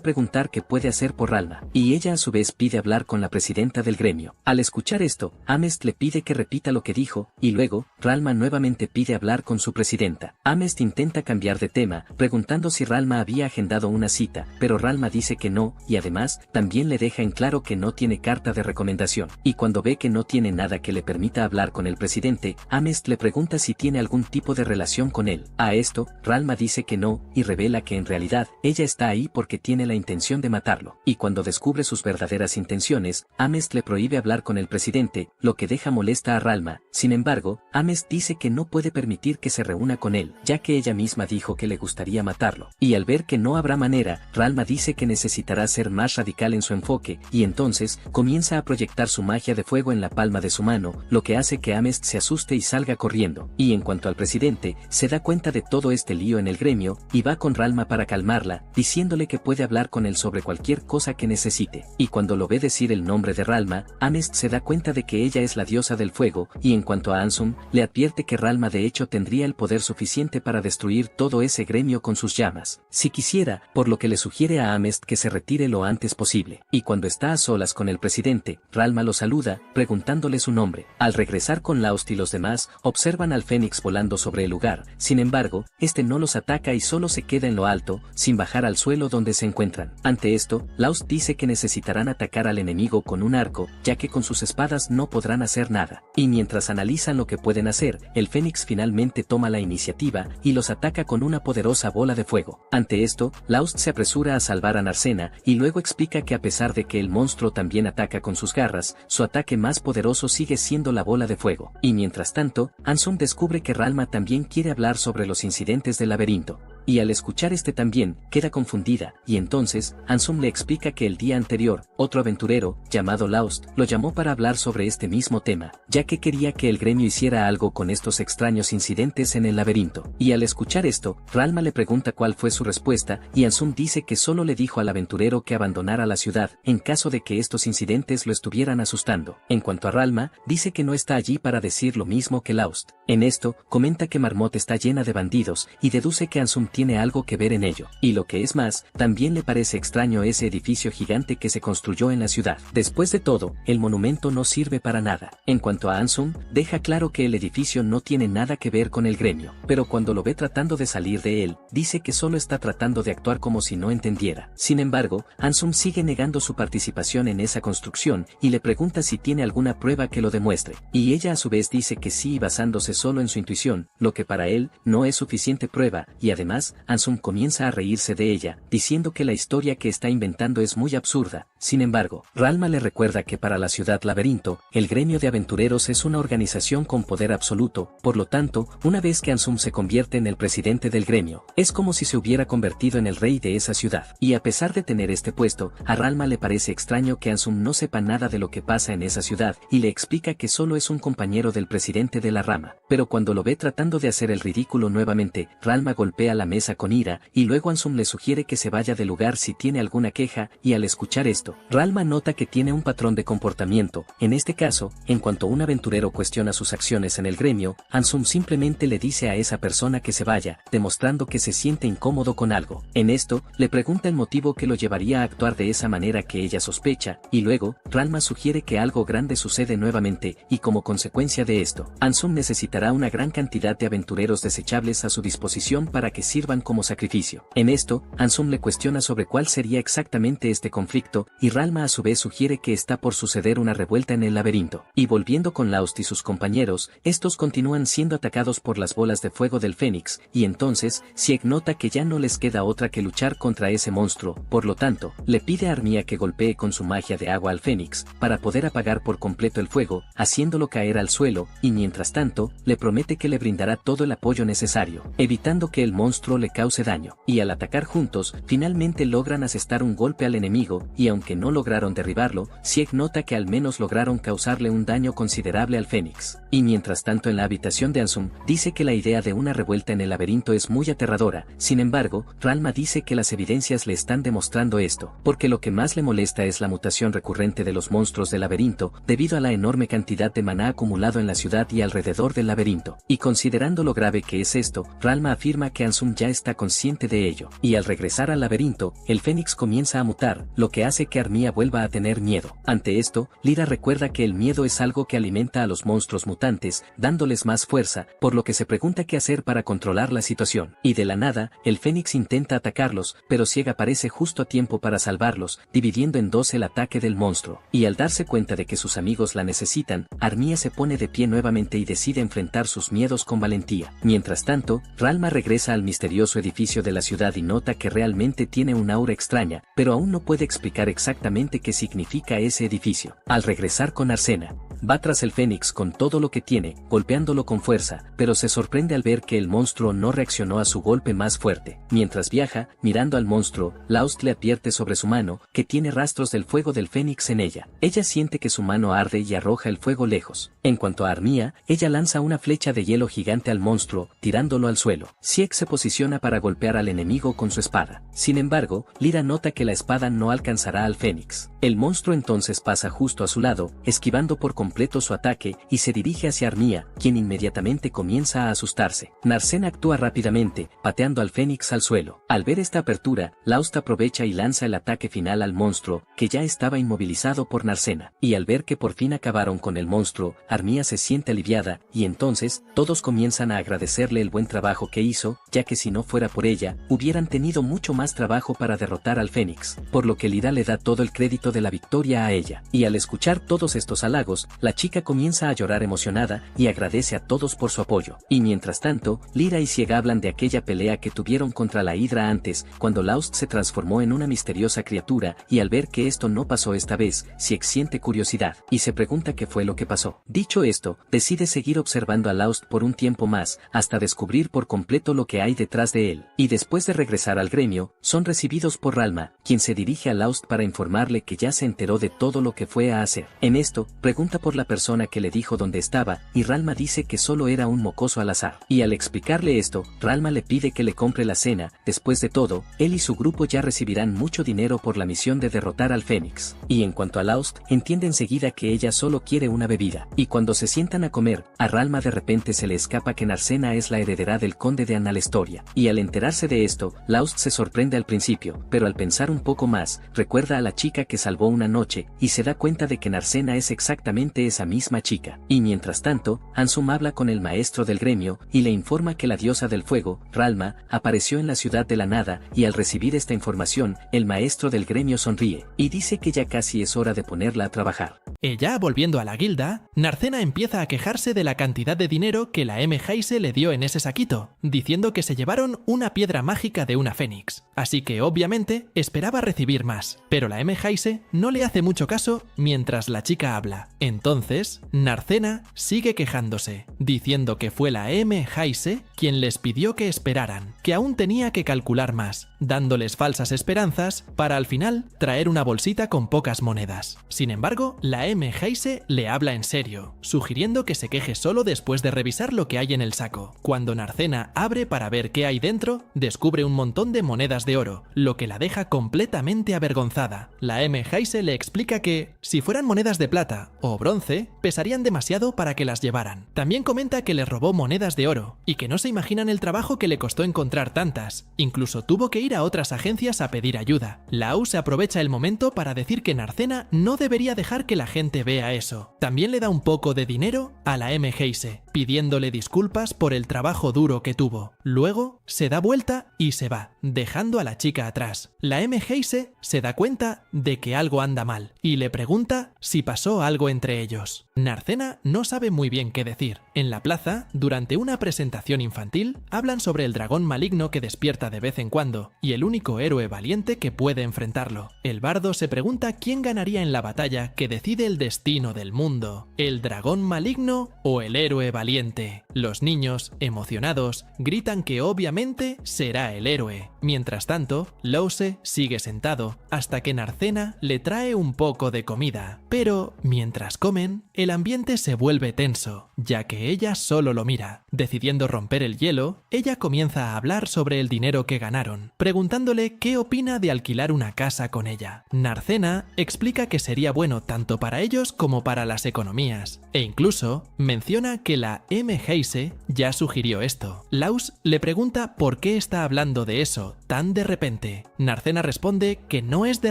preguntar qué puede hacer por Ralma, y ella a su vez pide hablar con la presidenta del gremio. Al escuchar esto, Amest le pide que repita lo que dijo, y luego, Ralma nuevamente pide hablar con su presidenta. Amest intenta cambiar de tema, preguntando si Ralma había agendado una cita, pero Ralma dice que no, y además, también le deja en claro que no tiene carta de recomendación, y cuando ve que no tiene nada que le permita hablar con el presidente, Amest le pregunta si tiene algún tipo de relación con él. A esto, Ralma dice que no, y revela que en realidad, ella está ahí porque tiene la intención de matarlo, y cuando descubre sus verdaderas intenciones, Amest le prohíbe hablar con el presidente, lo que deja molesta a Ralma. Sin embargo, Amest dice que no puede permitir que se reúna con él, ya que ella misma dijo que le gustaría matarlo, y al ver que no habrá manera, Ralma dice que necesitará ser más radical en su enfoque, y entonces, comienza a proyectar su magia de fuego en la palma de su mano, lo que hace que Amest se asuste y salga corriendo. Y en cuanto al presidente, se da cuenta de todo este lío en el gremio, y va con Ralma para calmarla, diciéndole que puede hablar con él sobre cualquier cosa que necesite. Y cuando lo ve decir el nombre de Ralma, Amest se da cuenta de que ella es la diosa del fuego, y en cuanto a Ansum, le advierte que Ralma de hecho tendría el poder suficiente para destruir todo ese gremio con sus llamas, si quisiera, por lo que le sugiere a Amest que se retire lo antes posible. Y cuando está a solas con el presidente, Ralma lo saluda, preguntándole su nombre. Al regresar con Laust y los demás, observan al Fénix volando sobre el lugar. Sin embargo, este no los ataca y solo se queda en lo alto, sin bajar al suelo donde se encuentran. Ante esto, Laust dice que necesitarán atacar al enemigo con un arco, ya que con sus espadas no podrán hacer nada. Y mientras analizan lo que pueden hacer, el Fénix finalmente toma la iniciativa y los ataca con una poderosa bola de fuego. Ante esto, Laust se apresura a salvar a Narcena y luego explica que a pesar de que el monstruo también ataca con sus garras, su ataque más poderoso sigue siendo la bola de fuego. Y mientras tanto, Ansum descubre que Ralma también quiere hablar sobre los incidentes del laberinto. Y al escuchar este también, queda confundida, y entonces, Ansum le explica que el día anterior, otro aventurero, llamado Laust, lo llamó para hablar sobre este mismo tema, ya que quería que el gremio hiciera algo con estos extraños incidentes en el laberinto. Y al escuchar esto, Ralma le pregunta cuál fue su respuesta, y Ansum dice que solo le dijo al aventurero que abandonara la ciudad, en caso de que estos incidentes lo estuvieran asustando. En cuanto a Ralma, dice que no está allí para decir lo mismo que Laust. En esto, comenta que Marmot está llena de bandidos, y deduce que Ansum tiene tiene algo que ver en ello. Y lo que es más, también le parece extraño ese edificio gigante que se construyó en la ciudad. Después de todo, el monumento no sirve para nada. En cuanto a Ansum, deja claro que el edificio no tiene nada que ver con el gremio, pero cuando lo ve tratando de salir de él, dice que solo está tratando de actuar como si no entendiera. Sin embargo, Ansum sigue negando su participación en esa construcción y le pregunta si tiene alguna prueba que lo demuestre, y ella a su vez dice que sí, basándose solo en su intuición, lo que para él no es suficiente prueba, y además, Ansum comienza a reírse de ella, diciendo que la historia que está inventando es muy absurda. Sin embargo, Ralma le recuerda que para la ciudad laberinto, el gremio de aventureros es una organización con poder absoluto, por lo tanto, una vez que Ansum se convierte en el presidente del gremio, es como si se hubiera convertido en el rey de esa ciudad. Y a pesar de tener este puesto, a Ralma le parece extraño que Ansum no sepa nada de lo que pasa en esa ciudad, y le explica que solo es un compañero del presidente de la rama. Pero cuando lo ve tratando de hacer el ridículo nuevamente, Ralma golpea la mesa con ira, y luego Ansum le sugiere que se vaya del lugar si tiene alguna queja, y al escuchar esto, Ralma nota que tiene un patrón de comportamiento. En este caso, en cuanto un aventurero cuestiona sus acciones en el gremio, Ansum simplemente le dice a esa persona que se vaya, demostrando que se siente incómodo con algo. En esto, le pregunta el motivo que lo llevaría a actuar de esa manera que ella sospecha, y luego, Ralma sugiere que algo grande sucede nuevamente, y como consecuencia de esto, Ansum necesitará una gran cantidad de aventureros desechables a su disposición para que sirvan como sacrificio. En esto, Ansum le cuestiona sobre cuál sería exactamente este conflicto, y Ralma a su vez sugiere que está por suceder una revuelta en el laberinto. Y volviendo con Laust y sus compañeros, estos continúan siendo atacados por las bolas de fuego del Fénix, y entonces, Sieg nota que ya no les queda otra que luchar contra ese monstruo, por lo tanto, le pide a Armia que golpee con su magia de agua al Fénix, para poder apagar por completo el fuego, haciéndolo caer al suelo, y mientras tanto, le promete que le brindará todo el apoyo necesario, evitando que el monstruo le cause daño. Y al atacar juntos, finalmente logran asestar un golpe al enemigo, y aunque no lograron derribarlo, Sieg nota que al menos lograron causarle un daño considerable al Fénix. Y mientras tanto en la habitación de Ansum, dice que la idea de una revuelta en el laberinto es muy aterradora. Sin embargo, Ralma dice que las evidencias le están demostrando esto, porque lo que más le molesta es la mutación recurrente de los monstruos del laberinto, debido a la enorme cantidad de maná acumulado en la ciudad y alrededor del laberinto. Y considerando lo grave que es esto, Ralma afirma que Ansum ya está consciente de ello. Y al regresar al laberinto, el Fénix comienza a mutar, lo que hace que Armia vuelva a tener miedo. Ante esto, Lyra recuerda que el miedo es algo que alimenta a los monstruos mutantes, dándoles más fuerza, por lo que se pregunta qué hacer para controlar la situación. Y de la nada, el Fénix intenta atacarlos, pero Sieg aparece justo a tiempo para salvarlos, dividiendo en dos el ataque del monstruo. Y al darse cuenta de que sus amigos la necesitan, Armia se pone de pie nuevamente y decide enfrentar sus miedos con valentía. Mientras tanto, Ralma regresa al misterioso edificio de la ciudad y nota que realmente tiene una aura extraña, pero aún no puede explicar exactamente qué significa ese edificio. Al regresar con Arsena, va tras el Fénix con todo lo que tiene, golpeándolo con fuerza, pero se sorprende al ver que el monstruo no reaccionó a su golpe más fuerte. Mientras viaja, mirando al monstruo, Laust le advierte sobre su mano, que tiene rastros del fuego del Fénix en ella. Ella siente que su mano arde y arroja el fuego lejos. En cuanto a Armia, ella lanza una flecha de hielo gigante al monstruo, tirándolo al suelo. Sieg se posiciona para golpear al enemigo con su espada. Sin embargo, Lyra nota que la espada no alcanzará al Fénix. El monstruo entonces pasa justo a su lado, esquivando por completo su ataque, y se dirige hacia Armia, quien inmediatamente comienza a asustarse. Narsen actúa rápidamente, pateando al Fénix al suelo. Al ver esta apertura, Laust aprovecha y lanza el ataque final al monstruo, que ya estaba inmovilizado por Narsena. Y al ver que por fin acabaron con el monstruo, Armia se siente aliviada, y entonces, todos comienzan a agradecerle el buen trabajo que hizo, ya que si no fuera por ella, hubieran tenido mucho más trabajo para derrotar al Fénix, por lo que Lyra le da todo el crédito de la victoria a ella. Y al escuchar todos estos halagos, la chica comienza a llorar emocionada, y agradece a todos por su apoyo. Y mientras tanto, Lyra y Sieg hablan de aquella pelea que tuvieron contra la Hidra antes, cuando Laust se transformó en una misteriosa criatura, y al ver que esto no pasó esta vez, Sieg siente curiosidad, y se pregunta qué fue lo que pasó. Dicho esto, decide seguir observando a Laust por un tiempo más, hasta descubrir por completo lo que hay detrás de él. Y después de regresar al gremio, son recibidos por Ralma, quien se dirige a Laust para informarle que ya se enteró de todo lo que fue a hacer. En esto, pregunta por la persona que le dijo dónde estaba, y Ralma dice que solo era un mocoso al azar. Y al explicarle esto, Ralma le pide que le compre la cena. Después de todo, él y su grupo ya recibirán mucho dinero por la misión de derrotar al Fénix. Y en cuanto a Laust, entiende enseguida que ella solo quiere una bebida. Y cuando se sientan a comer, a Ralma de repente se le escapa que Narsena es la heredera del conde de Analestoria. ella. Y al enterarse de esto, Laust se sorprende al principio, pero al pensar un poco más, recuerda a la chica que salvó una noche, y se da cuenta de que Narcena es exactamente esa misma chica. Y mientras tanto, Ansum habla con el maestro del gremio, y le informa que la diosa del fuego, Ralma, apareció en la ciudad de la nada, y al recibir esta información, el maestro del gremio sonríe, y dice que ya casi es hora de ponerla a trabajar. Ya volviendo a la guilda, Narcena empieza a quejarse de la cantidad de dinero que la M. Heise le dio en ese saquito, diciendo que se llevaron una piedra mágica de una fénix, así que obviamente esperaba recibir más, pero la M. Heise no le hace mucho caso mientras la chica habla. Entonces, Narcena sigue quejándose, diciendo que fue la M. Heise quien les pidió que esperaran, que aún tenía que calcular más, dándoles falsas esperanzas para al final traer una bolsita con pocas monedas. Sin embargo, la M. Heise le habla en serio, sugiriendo que se queje solo después de revisar lo que hay en el saco. Cuando Narcena abre para ver qué hay dentro, descubre un montón de monedas de oro, lo que la deja completamente avergonzada. La M. Heise le explica que, si fueran monedas de plata o bronce, pesarían demasiado para que las llevaran. También comenta que les robó monedas de oro, y que no se imaginan el trabajo que le costó encontrar tantas. Incluso tuvo que ir a otras agencias a pedir ayuda. Lau se aprovecha el momento para decir que Narcena no debería dejar que la gente vea eso. También le da un poco de dinero a la M. Heise, pidiéndole disculpas por el trabajo duro que tuvo. Luego se da vuelta y se va, dejando a la chica atrás. La M. Heise se da cuenta de que algo anda mal y le pregunta si pasó algo entre ellos. Narcena no sabe muy bien qué decir. En la plaza, durante una presentación infantil, hablan sobre el dragón maligno que despierta de vez en cuando y el único héroe valiente que puede enfrentarlo. El bardo se pregunta quién ganaría en la batalla que decide el destino del mundo, ¿el dragón maligno o el héroe valiente? Los niños, emocionados, gritan que obviamente será el héroe. Mientras tanto, Lause sigue sentado hasta que Narcena le trae un poco de comida. Pero, mientras comen, el ambiente se vuelve tenso, ya que ella solo lo mira. Decidiendo romper el hielo, ella comienza a hablar sobre el dinero que ganaron, preguntándole qué opina de alquilar una casa con ella. Narcena explica que sería bueno tanto para ellos como para las economías, e incluso menciona que la M. Heise ya sugirió esto. Laus le pregunta por qué está hablando de eso tan de repente. Narcena responde que no es de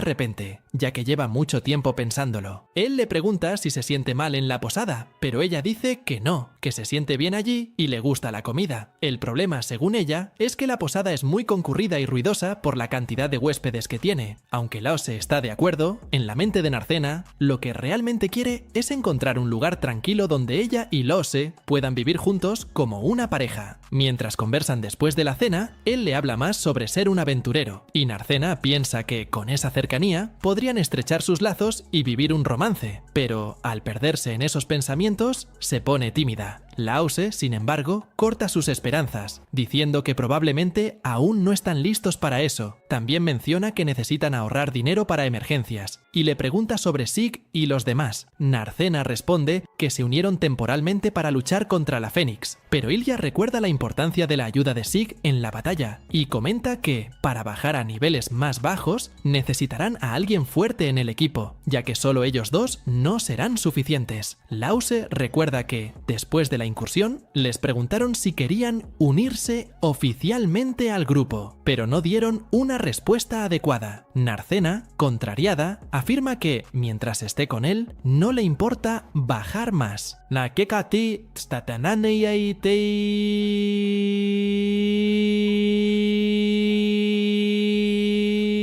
repente, ya que lleva mucho tiempo pensándolo. Él le pregunta si se siente mal en la posada, pero ella dice que no, que se siente bien allí y le gusta la comida. El problema, según ella, es que la posada es muy concurrida y ruidosa por la cantidad de huéspedes que tiene. Aunque Lause está de acuerdo, en la mente de Narcena, lo que realmente quiere es encontrar un lugar tranquilo donde ella y Lause puedan vivir juntos como una pareja. Mientras conversan después de la cena, él le habla más sobre ser un aventurero, y Narcena piensa que con esa cercanía podrían estrechar sus lazos y vivir un romance, pero al perderse en esos pensamientos, se pone tímida. Lause, sin embargo, corta sus esperanzas, diciendo que probablemente aún no están listos para eso. También menciona que necesitan ahorrar dinero para emergencias, y le pregunta sobre Sig y los demás. Narcena responde que se unieron temporalmente para luchar contra la Fénix, pero Ilya recuerda la importancia de la ayuda de Sig en la batalla, y comenta que, para bajar a niveles más bajos, necesitarán a alguien fuerte en el equipo, ya que solo ellos dos no serán suficientes. Lause recuerda que, después de la incursión, les preguntaron si querían unirse oficialmente al grupo, pero no dieron una respuesta adecuada. Narcena, contrariada, afirma que, mientras esté con él, no le importa bajar más. La kekati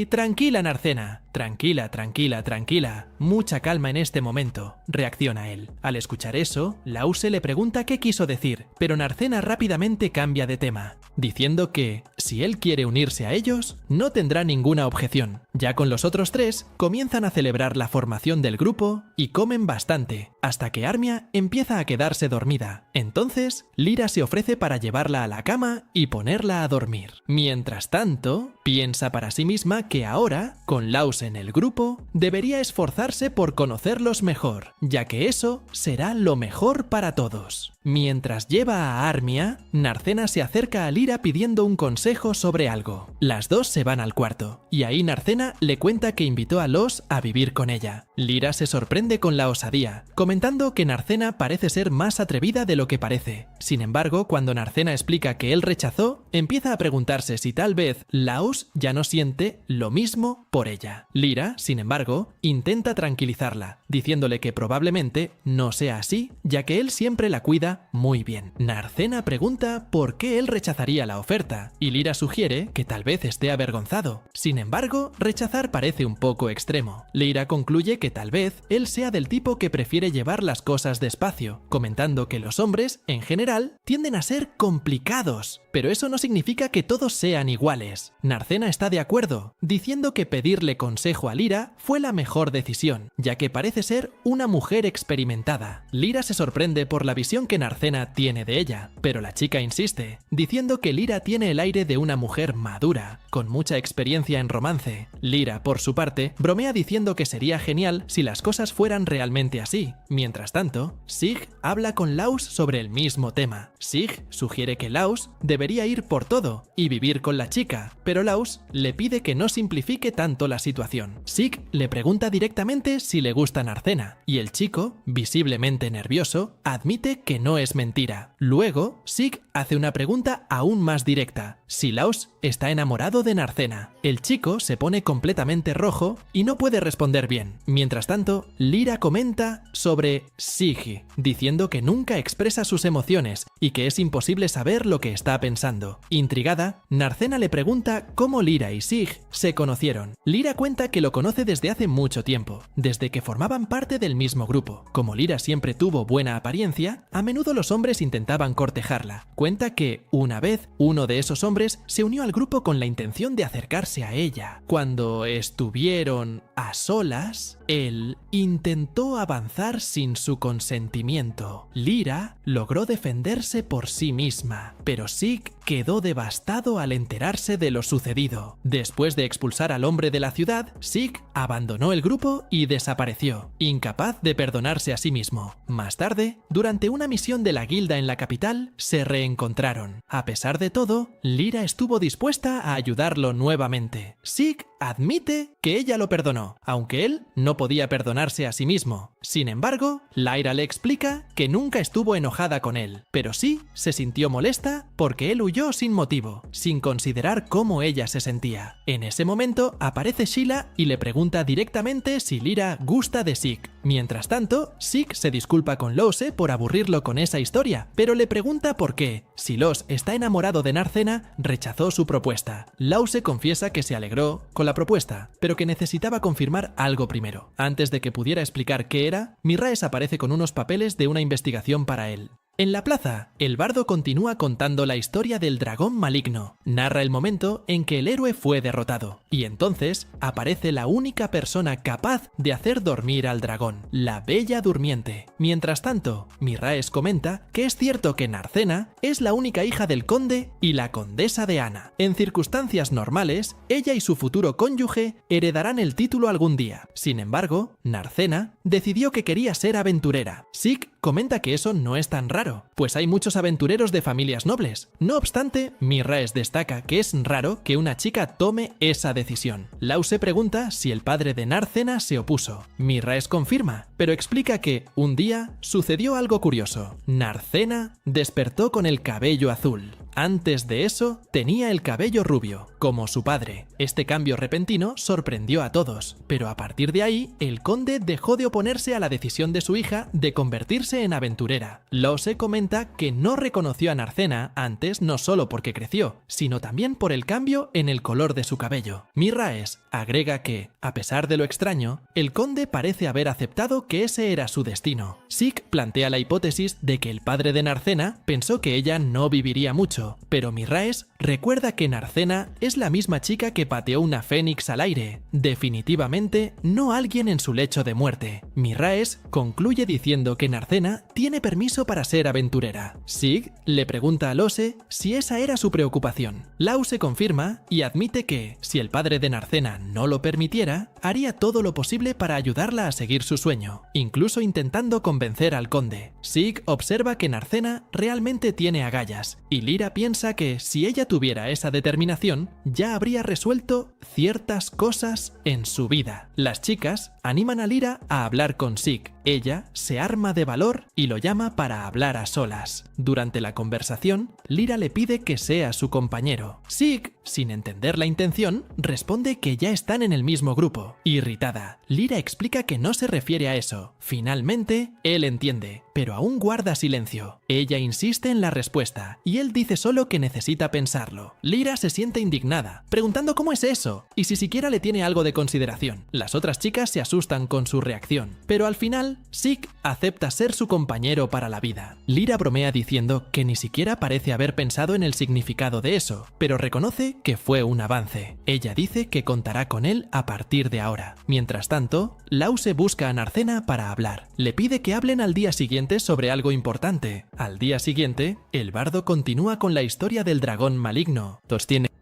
Tranquila, Narcena. Tranquila, tranquila, tranquila. Mucha calma en este momento, reacciona él. Al escuchar eso, Lause le pregunta qué quiso decir, pero Narcena rápidamente cambia de tema, diciendo que, si él quiere unirse a ellos, no tendrá ninguna objeción. Ya con los otros tres, comienzan a celebrar la formación del grupo y comen bastante, hasta que Armia empieza a quedarse dormida. Entonces, Lyra se ofrece para llevarla a la cama y ponerla a dormir. Mientras tanto, piensa para sí misma que ahora, con Lause en el grupo, debería esforzarse por conocerlos mejor, ya que eso será lo mejor para todos. Mientras lleva a Armia, Narcena se acerca a Lyra pidiendo un consejo sobre algo. Las dos se van al cuarto, y ahí Narcena le cuenta que invitó a Los a vivir con ella. Lyra se sorprende con la osadía, comentando que Narcena parece ser más atrevida de lo que parece, Sin embargo, cuando Narcena explica que él rechazó, empieza a preguntarse si tal vez Laus ya no siente lo mismo por ella. Lyra, sin embargo, intenta tranquilizarla, diciéndole que probablemente no sea así, ya que él siempre la cuida muy bien. Narcena pregunta por qué él rechazaría la oferta, y Lyra sugiere que tal vez esté avergonzado. Sin embargo, rechazar parece un poco extremo. Lyra concluye que tal vez él sea del tipo que prefiere llevar las cosas despacio, comentando que los hombres, en general, tienden a ser complicados, pero eso no significa que todos sean iguales. Narcena está de acuerdo, diciendo que pedirle consejo a Lyra fue la mejor decisión, ya que parece ser una mujer experimentada. Lyra se sorprende por la visión que Narcena tiene de ella, pero la chica insiste, diciendo que Lyra tiene el aire de una mujer madura, con mucha experiencia en romance. Lyra, por su parte, bromea diciendo que sería genial si las cosas fueran realmente así. Mientras tanto, Sig habla con Laus sobre el mismo tema. Sig sugiere que Laus debería ir por todo y vivir con la chica, pero Laus le pide que no simplifique tanto la situación. Sig le pregunta directamente si le gusta Narcena, y el chico, visiblemente nervioso, admite que no es mentira. Luego, Sig hace una pregunta aún más directa: si Laus está enamorado de Narcena. El chico se pone completamente rojo y no puede responder bien. Mientras tanto, Lyra comenta sobre Sig, diciendo que nunca expresa sus emociones y que es imposible saber lo que está pensando. Intrigada, Narcena le pregunta cómo Lyra y Sig se conocieron. Lyra cuenta que lo conoce desde hace mucho tiempo, desde que formaban parte del mismo grupo. Como Lyra siempre tuvo buena apariencia, a menudo los hombres intentaban cortejarla. Cuenta que, una vez, uno de esos hombres se unió al grupo con la intención de acercarse a ella. Cuando estuvieron a solas, él intentó avanzar sin su consentimiento. Lyra logró defenderse por sí misma, pero Sig quedó devastado al enterarse de lo sucedido. Después de expulsar al hombre de la ciudad, Sig abandonó el grupo y desapareció, incapaz de perdonarse a sí mismo. Más tarde, durante una misión de la guilda en la capital, se reencontraron. A pesar de todo, Lyra estuvo dispuesta a ayudarlo nuevamente. Sig admite que ella lo perdonó, aunque él no podía perdonarse a sí mismo. Sin embargo, Lyra le explica que nunca estuvo enojada con él, pero sí se sintió molesta porque él huyó sin motivo, sin considerar cómo ella se sentía. En ese momento aparece Sheila y le pregunta directamente si Lyra gusta de Sig. Mientras tanto, Sig se disculpa con Lose por aburrirlo con esa historia, pero le pregunta por qué, si Los está enamorado de Narcena, rechazó su propuesta. Lause confiesa que se alegró con la propuesta, pero que necesitaba confirmar algo primero. Antes de que pudiera explicar qué era, Miraes aparece con unos papeles de una investigación para él. En la plaza, el bardo continúa contando la historia del dragón maligno. Narra el momento en que el héroe fue derrotado, y entonces aparece la única persona capaz de hacer dormir al dragón, la Bella Durmiente. Mientras tanto, Miraes comenta que es cierto que Narcena es la única hija del conde y la condesa de Ana. En circunstancias normales, ella y su futuro cónyuge heredarán el título algún día. Sin embargo, Narcena decidió que quería ser aventurera. Sig comenta que eso no es tan raro, pues hay muchos aventureros de familias nobles. No obstante, Miraes destaca que es raro que una chica tome esa decisión. Lause pregunta si el padre de Narcena se opuso. Miraes confirma, pero explica que un día sucedió algo curioso. Narcena despertó con el cabello azul. Antes de eso, tenía el cabello rubio, como su padre. Este cambio repentino sorprendió a todos, pero a partir de ahí, el conde dejó de oponerse a la decisión de su hija de convertirse en aventurera. Lose comenta que no reconoció a Narcena antes no solo porque creció, sino también por el cambio en el color de su cabello. Miraes agrega que, a pesar de lo extraño, el conde parece haber aceptado que ese era su destino. Sig plantea la hipótesis de que el padre de Narcena pensó que ella no viviría mucho, pero Miraes recuerda que Narcena es la misma chica que pateó una fénix al aire, definitivamente no alguien en su lecho de muerte. Miraes concluye diciendo que Narcena tiene permiso para ser aventurera. Sig le pregunta a Lose si esa era su preocupación. Lause confirma y admite que, si el padre de Narcena no lo permitiera, haría todo lo posible para ayudarla a seguir su sueño, incluso intentando convencer al conde. Sig observa que Narcena realmente tiene agallas, y Lyra piensa que si ella tuviera esa determinación, ya habría resuelto ciertas cosas en su vida. Las chicas animan a Lyra a hablar con Zeke. Ella se arma de valor y lo llama para hablar a solas. Durante la conversación, Lyra le pide que sea su compañero. Zeke, sin entender la intención, responde que ya están en el mismo grupo. Irritada, Lyra explica que no se refiere a eso. Finalmente, él entiende, pero aún guarda silencio. Ella insiste en la respuesta, y él dice solo que necesita pensarlo. Lyra se siente indignada, preguntando cómo es eso, y si siquiera le tiene algo de consideración. Las otras chicas se asustan con su reacción, pero al final, Zeke acepta ser su compañero para la vida. Lyra bromea diciendo que ni siquiera parece haber pensado en el significado de eso, pero reconoce que fue un avance. Ella dice que contará con él a partir de ahora. Mientras tanto, Lause busca a Narcena para hablar. Le pide que hablen al día siguiente sobre algo importante. Al día siguiente, el bardo continúa con la historia del dragón maligno.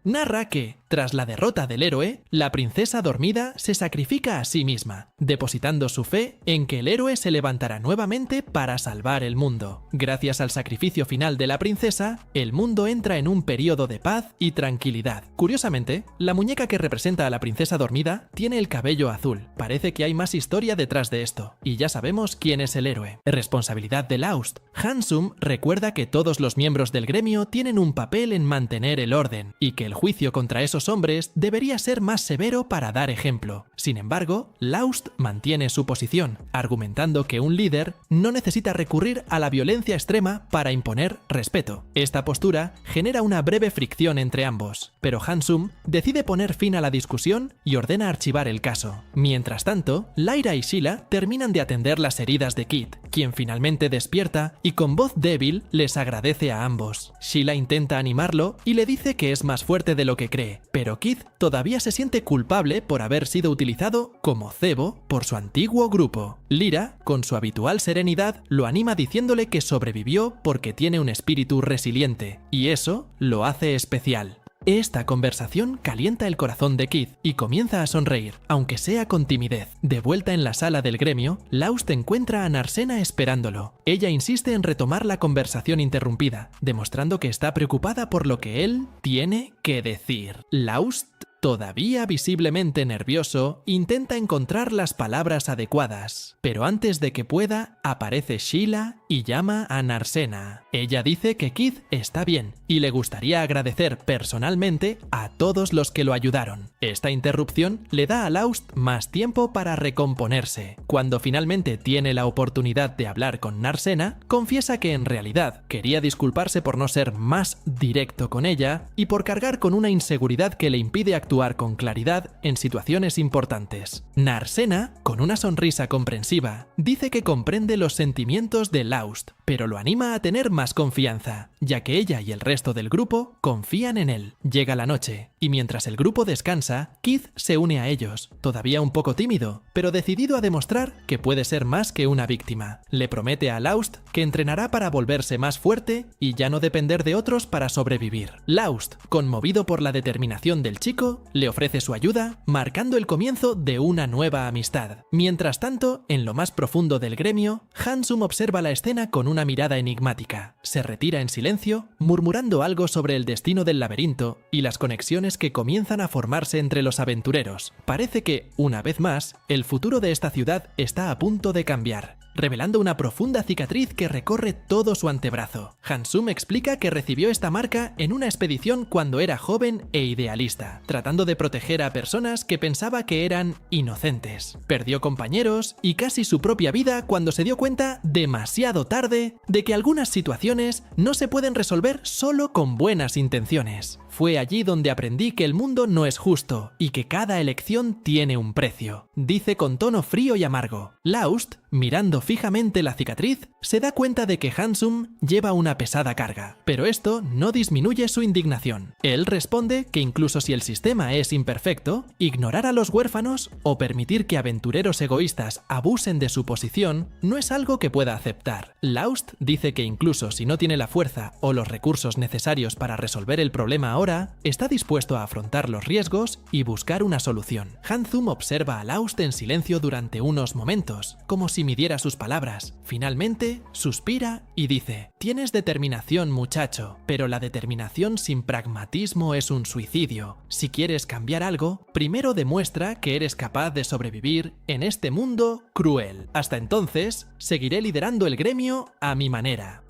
Narra que, tras la derrota del héroe, la princesa dormida se sacrifica a sí misma, depositando su fe en que el héroe se levantará nuevamente para salvar el mundo. Gracias al sacrificio final de la princesa, el mundo entra en un periodo de paz y tranquilidad. Curiosamente, la muñeca que representa a la princesa dormida tiene el cabello azul. Parece que hay más historia detrás de esto, y ya sabemos quién es el héroe. Responsabilidad de Laust. Hansum recuerda que todos los miembros del gremio tienen un papel en mantener el orden, y que el juicio contra esos hombres debería ser más severo para dar ejemplo. Sin embargo, Laust mantiene su posición, argumentando que un líder no necesita recurrir a la violencia extrema para imponer respeto. Esta postura genera una breve fricción entre ambos, pero Hansum decide poner fin a la discusión y ordena archivar el caso. Mientras tanto, Lyra y Sheila terminan de atender las heridas de Kit, quien finalmente despierta y con voz débil les agradece a ambos. Sheila intenta animarlo y le dice que es más fuerte de lo que cree, pero Kit todavía se siente culpable por haber sido utilizado como cebo por su antiguo grupo. Lyra, con su habitual serenidad, lo anima diciéndole que sobrevivió porque tiene un espíritu resiliente, y eso lo hace especial. Esta conversación calienta el corazón de Kit y comienza a sonreír, aunque sea con timidez. De vuelta en la sala del gremio, Laust encuentra a Narcena esperándolo. Ella insiste en retomar la conversación interrumpida, demostrando que está preocupada por lo que él tiene que decir. Laust, todavía visiblemente nervioso, intenta encontrar las palabras adecuadas, pero antes de que pueda, aparece Sheila y llama a Narcena. Ella dice que Kit está bien y le gustaría agradecer personalmente a todos los que lo ayudaron. Esta interrupción le da a Laust más tiempo para recomponerse. Cuando finalmente tiene la oportunidad de hablar con Narcena, confiesa que en realidad quería disculparse por no ser más directo con ella y por cargar con una inseguridad que le impide actuar con claridad en situaciones importantes. Narcena, con una sonrisa comprensiva, dice que comprende los sentimientos de Laust, pero lo anima a tener más confianza, ya que ella y el resto del grupo confían en él. Llega la noche, y mientras el grupo descansa, Kit se une a ellos, todavía un poco tímido, pero decidido a demostrar que puede ser más que una víctima. Le promete a Laust que entrenará para volverse más fuerte y ya no depender de otros para sobrevivir. Laust, conmovido por la determinación del chico, le ofrece su ayuda, marcando el comienzo de una nueva amistad. Mientras tanto, en lo más profundo del gremio, Hansum observa la escena con una mirada enigmática. Se retira en silencio, murmurando algo sobre el destino del laberinto y las conexiones que comienzan a formarse entre los aventureros. Parece que, una vez más, el futuro de esta ciudad está a punto de cambiar, revelando una profunda cicatriz que recorre todo su antebrazo. Hansum explica que recibió esta marca en una expedición cuando era joven e idealista, tratando de proteger a personas que pensaba que eran inocentes. Perdió compañeros y casi su propia vida cuando se dio cuenta, demasiado tarde, de que algunas situaciones no se pueden resolver solo con buenas intenciones. Fue allí donde aprendí que el mundo no es justo y que cada elección tiene un precio, dice con tono frío y amargo. Laust, mirando fijamente la cicatriz, se da cuenta de que Hansum lleva una pesada carga, pero esto no disminuye su indignación. Él responde que incluso si el sistema es imperfecto, ignorar a los huérfanos o permitir que aventureros egoístas abusen de su posición no es algo que pueda aceptar. Laust dice que incluso si no tiene la fuerza o los recursos necesarios para resolver el problema ahora, ahora está dispuesto a afrontar los riesgos y buscar una solución. Handsome observa a Laust en silencio durante unos momentos, como si midiera sus palabras. Finalmente, suspira y dice: «Tienes determinación, muchacho, pero la determinación sin pragmatismo es un suicidio. Si quieres cambiar algo, primero demuestra que eres capaz de sobrevivir en este mundo cruel. Hasta entonces, seguiré liderando el gremio a mi manera».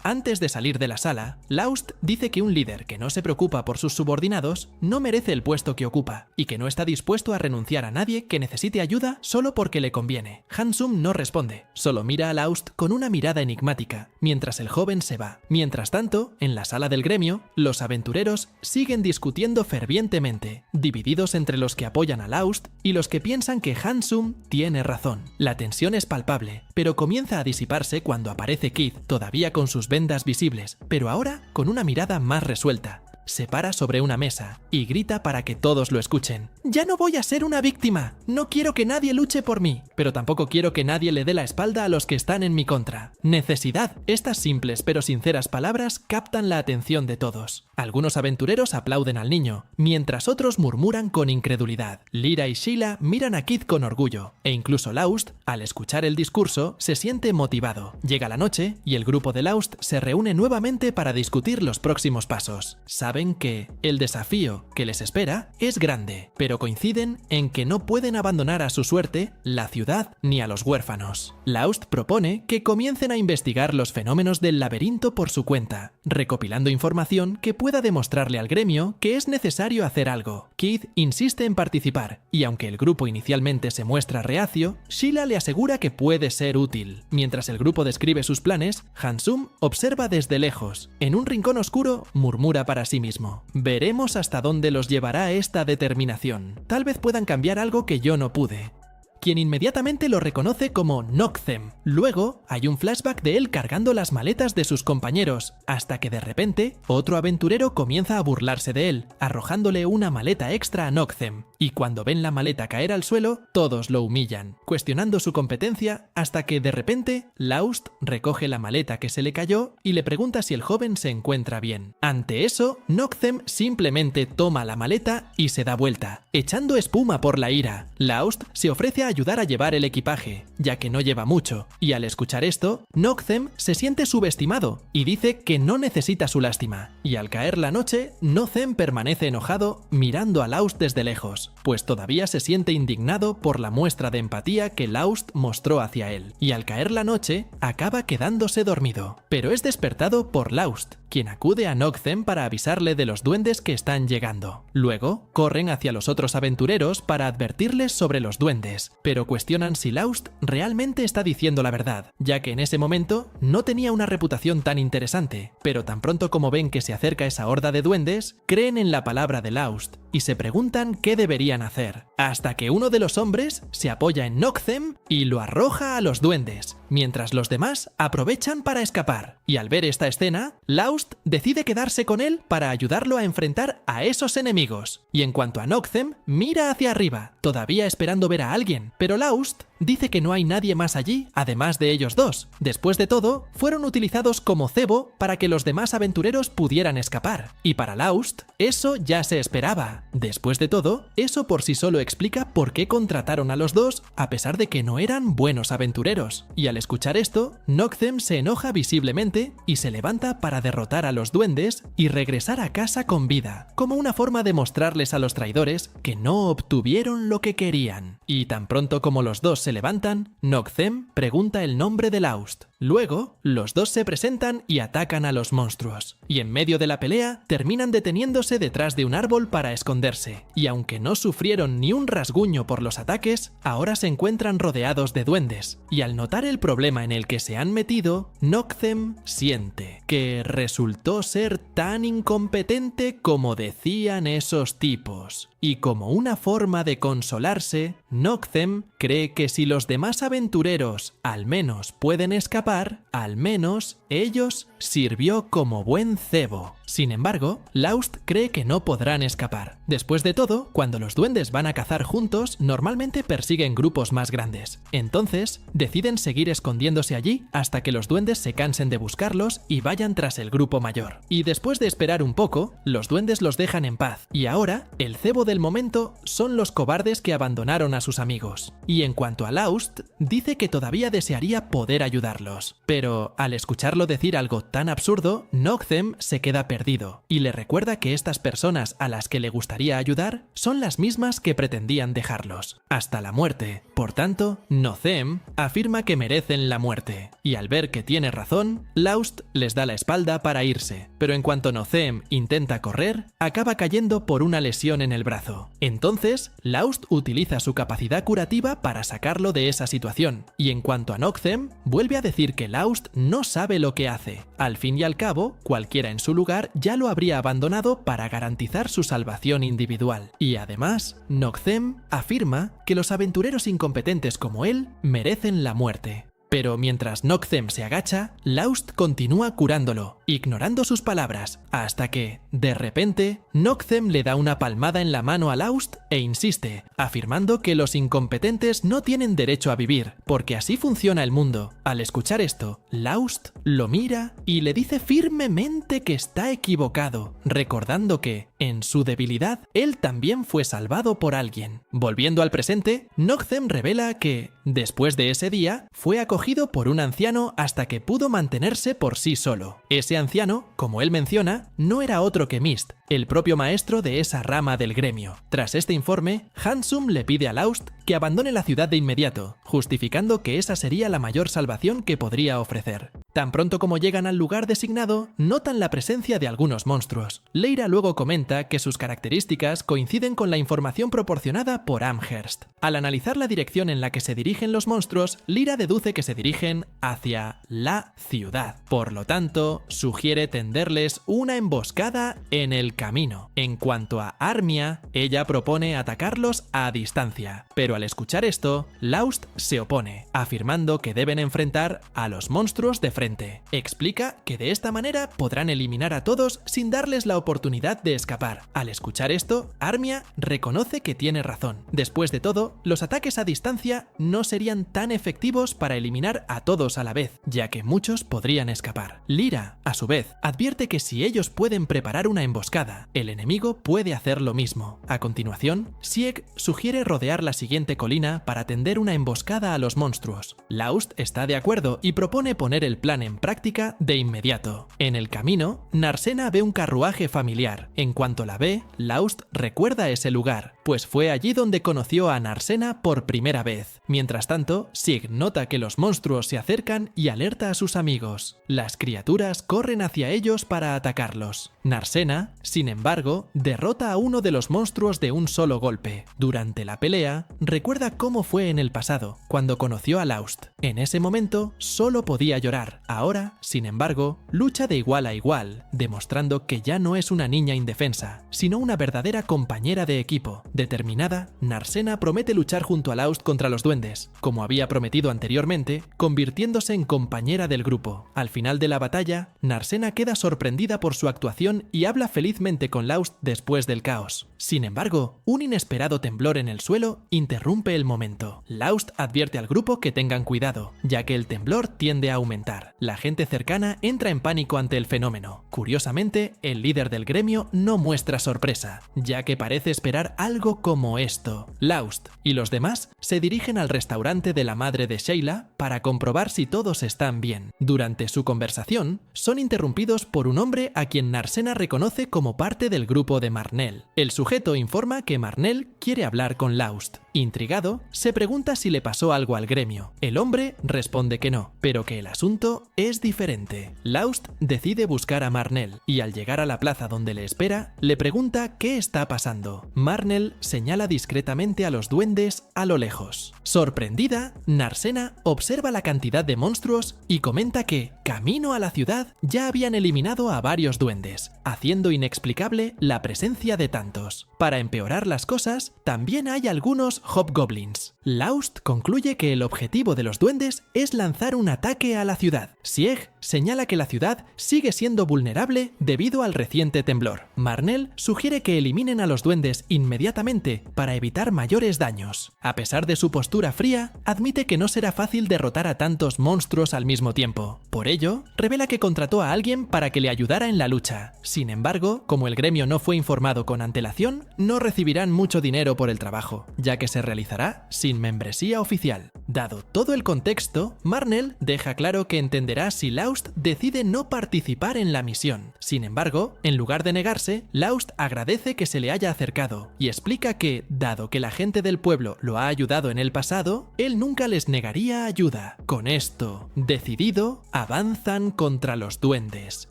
Antes de salir de la sala, Laust dice que un líder que no se preocupa por sus subordinados no merece el puesto que ocupa y que no está dispuesto a renunciar a nadie que necesite ayuda solo porque le conviene. Handsome no responde, solo mira a Laust con una mirada enigmática, mientras el joven se va. Mientras tanto, en la sala del gremio, los aventureros siguen discutiendo fervientemente, divididos entre los que apoyan a Laust y los que piensan que Handsome tiene razón. La tensión es palpable, pero comienza a disiparse cuando aparece Keith, todavía con sus vendas visibles, pero ahora con una mirada más resuelta. Se para sobre una mesa y grita para que todos lo escuchen: «Ya no voy a ser una víctima. No quiero que nadie luche por mí, pero tampoco quiero que nadie le dé la espalda a los que están en mi contra. Necesidad». Estas simples pero sinceras palabras captan la atención de todos. Algunos aventureros aplauden al niño, mientras otros murmuran con incredulidad. Lyra y Sheila miran a Keith con orgullo, e incluso Laust, al escuchar el discurso, se siente motivado. Llega la noche y el grupo de Laust se reúne nuevamente para discutir los próximos pasos. Saben que el desafío que les espera es grande, pero coinciden en que no pueden abandonar a su suerte la ciudad ni a los huérfanos. Laust propone que comiencen a investigar los fenómenos del laberinto por su cuenta, recopilando información que pueda demostrarle al gremio que es necesario hacer algo. Keith insiste en participar, y aunque el grupo inicialmente se muestra reacio, Sheila le asegura que puede ser útil. Mientras el grupo describe sus planes, Handsome observa desde lejos. En un rincón oscuro, murmura para sí mismo: «Veremos hasta dónde los llevará esta determinación. Tal vez puedan cambiar algo que yo no pude». Quien inmediatamente lo reconoce como Noctem. Luego hay un flashback de él cargando las maletas de sus compañeros, hasta que de repente otro aventurero comienza a burlarse de él, arrojándole una maleta extra a Noctem, y cuando ven la maleta caer al suelo, todos lo humillan, cuestionando su competencia, hasta que de repente Laust recoge la maleta que se le cayó y le pregunta si el joven se encuentra bien. Ante eso, Noctem simplemente toma la maleta y se da vuelta, echando espuma por la ira. Laust se ofrece a ayudar a llevar el equipaje, ya que no lleva mucho, y al escuchar esto, Noctem se siente subestimado y dice que no necesita su lástima. Y al caer la noche, Noctem permanece enojado mirando a Laust desde lejos, pues todavía se siente indignado por la muestra de empatía que Laust mostró hacia él. Y al caer la noche, acaba quedándose dormido, pero es despertado por Laust, quien acude a Noctem para avisarle de los duendes que están llegando. Luego, corren hacia los otros aventureros para advertirles sobre los duendes, pero cuestionan si Laust realmente está diciendo la verdad, ya que en ese momento no tenía una reputación tan interesante, pero tan pronto como ven que se acerca esa horda de duendes, creen en la palabra de Laust y se preguntan qué deberían hacer, hasta que uno de los hombres se apoya en Noctem y lo arroja a los duendes, mientras los demás aprovechan para escapar. Y al ver esta escena, Laust decide quedarse con él para ayudarlo a enfrentar a esos enemigos. Y en cuanto a Noctem, mira hacia arriba, todavía esperando ver a alguien, pero Laust dice que no hay nadie más allí, además de ellos dos. Después de todo, fueron utilizados como cebo para que los demás aventureros pudieran escapar. Y para Laust, eso ya se esperaba. Después de todo, eso por sí solo explica por qué contrataron a los dos, a pesar de que no eran buenos aventureros. Y al escuchar esto, Noctem se enoja visiblemente y se levanta para derrotar a los duendes y regresar a casa con vida, como una forma de mostrarles a los traidores que no obtuvieron lo que querían. Y tan pronto como los dos se levantan, Noctem pregunta el nombre de Laust. Luego, los dos se presentan y atacan a los monstruos. Y en medio de la pelea, terminan deteniéndose detrás de un árbol para esconderse. Y aunque no sufrieron ni un rasguño por los ataques, ahora se encuentran rodeados de duendes. Y al notar el problema en el que se han metido, Noctem siente que resultó ser tan incompetente como decían esos tipos. Y como una forma de consolarse, Noctem cree que si los demás aventureros al menos pueden escapar, al menos ellos sirvió como buen cebo. Sin embargo, Laust cree que no podrán escapar. Después de todo, cuando los duendes van a cazar juntos, normalmente persiguen grupos más grandes. Entonces, deciden seguir escondiéndose allí hasta que los duendes se cansen de buscarlos y vayan tras el grupo mayor. Y después de esperar un poco, los duendes los dejan en paz. Y ahora, el cebo del momento son los cobardes que abandonaron a sus amigos. Y en cuanto a Laust, dice que todavía desearía poder ayudarlos. Pero, al escucharlo decir algo tan absurdo, Noctem se queda perdido y le recuerda que estas personas a las que le gustaría ayudar son las mismas que pretendían dejarlos, hasta la muerte. Por tanto, Noctem afirma que merecen la muerte, y al ver que tiene razón, Laust les da la espalda para irse, pero en cuanto Noctem intenta correr, acaba cayendo por una lesión en el brazo. Entonces, Laust utiliza su capacidad curativa para sacarlo de esa situación, y en cuanto a Noctem, vuelve a decir que Laust no sabe lo que hace. Al fin y al cabo, cualquiera en su lugar ya lo habría abandonado para garantizar su salvación individual. Y además, Noctem afirma que los aventureros incompetentes como él merecen la muerte. Pero mientras Noctem se agacha, Laust continúa curándolo, ignorando sus palabras, hasta que, de repente, Noctem le da una palmada en la mano a Laust e insiste, afirmando que los incompetentes no tienen derecho a vivir, porque así funciona el mundo. Al escuchar esto, Laust lo mira y le dice firmemente que está equivocado, recordando que, en su debilidad, él también fue salvado por alguien. Volviendo al presente, Noctem revela que, después de ese día, fue acogido por un anciano hasta que pudo mantenerse por sí solo. Ese anciano, como él menciona, no era otro que Mist, el propio maestro de esa rama del gremio. Tras este informe, Hansum le pide a Laust que abandone la ciudad de inmediato, justificando que esa sería la mayor salvación que podría ofrecer. Tan pronto como llegan al lugar designado, notan la presencia de algunos monstruos. Lyra luego comenta que sus características coinciden con la información proporcionada por Amherst. Al analizar la dirección en la que se dirigen los monstruos, Lyra deduce que se dirigen hacia la ciudad. Por lo tanto, sugiere tenderles una emboscada en el camino. En cuanto a Armia, ella propone atacarlos a distancia. Pero al escuchar esto, Laust se opone, afirmando que deben enfrentar a los monstruos de frente. Explica que de esta manera podrán eliminar a todos sin darles la oportunidad de escapar. Al escuchar esto, Armia reconoce que tiene razón. Después de todo, los ataques a distancia no serían tan efectivos para eliminar a todos a la vez, ya que muchos podrían escapar. Lyra, a su vez, advierte que si ellos pueden preparar una emboscada, el enemigo puede hacer lo mismo. A continuación, Sieg sugiere rodear la siguiente colina para tender una emboscada a los monstruos. Laust está de acuerdo y propone poner el plan en práctica de inmediato. En el camino, Narsena ve un carruaje familiar. En cuanto la ve, Laust recuerda ese lugar, pues fue allí donde conoció a Narsena por primera vez. Mientras tanto, Sieg nota que los monstruos se acercan y alerta a sus amigos. Las criaturas corren hacia ellos para atacarlos. Narsena, sin embargo, derrota a uno de los monstruos de un solo golpe. Durante la pelea, recuerda cómo fue en el pasado, cuando conoció a Laust. En ese momento, solo podía llorar. Ahora, sin embargo, lucha de igual a igual, demostrando que ya no es una niña indefensa, sino una verdadera compañera de equipo. Determinada, Narsena promete luchar junto a Laust contra los duendes, como había prometido anteriormente, convirtiéndose en compañera del grupo. Al final de la batalla, Narsena queda sorprendida por su actuación y habla felizmente con Laust después del caos. Sin embargo, un inesperado temblor en el suelo interrumpe el momento. Laust advierte al grupo que tengan cuidado, ya que el temblor tiende a aumentar. La gente cercana entra en pánico ante el fenómeno. Curiosamente, el líder del gremio no muestra sorpresa, ya que parece esperar algo como esto. Laust y los demás se dirigen al restaurante de la madre de Sheila para comprobar si todos están bien. Durante su conversación, son interrumpidos por un hombre a quien Narsena reconoce como parte del grupo de Marnell. El sujeto informa que Marnell quiere hablar con Laust. Intrigado, se pregunta si le pasó algo al gremio. El hombre responde que no, pero que el asunto es diferente. Laust decide buscar a Marnell y al llegar a la plaza donde le espera, le pregunta qué está pasando. Marnell señala discretamente a los duendes a lo lejos. Sorprendida, Narsena observa la cantidad de monstruos y comenta que, camino a la ciudad, ya habían eliminado a varios duendes, haciendo inexplicable la presencia de tantos. Para empeorar las cosas, también hay algunos hobgoblins. Laust concluye que el objetivo de los duendes es lanzar un ataque a la ciudad. Sieg señala que la ciudad sigue siendo vulnerable debido al reciente temblor. Marnell sugiere que eliminen a los duendes inmediatamente para evitar mayores daños. A pesar de su postura fría, admite que no será fácil derrotar a tantos monstruos al mismo tiempo. Por ello, revela que contrató a alguien para que le ayudara en la lucha. Sin embargo, como el gremio no fue informado con antelación, no recibirán mucho dinero por el trabajo, ya que se realizará sin membresía oficial. Dado todo el contexto, Marnell deja claro que entenderá si Laust decide no participar en la misión. Sin embargo, en lugar de negarse, Laust agradece que se le haya acercado y explica que, dado que la gente del pueblo lo ha ayudado en el pasado, él nunca les negaría ayuda. Con esto, decidido, avanzan contra los duendes,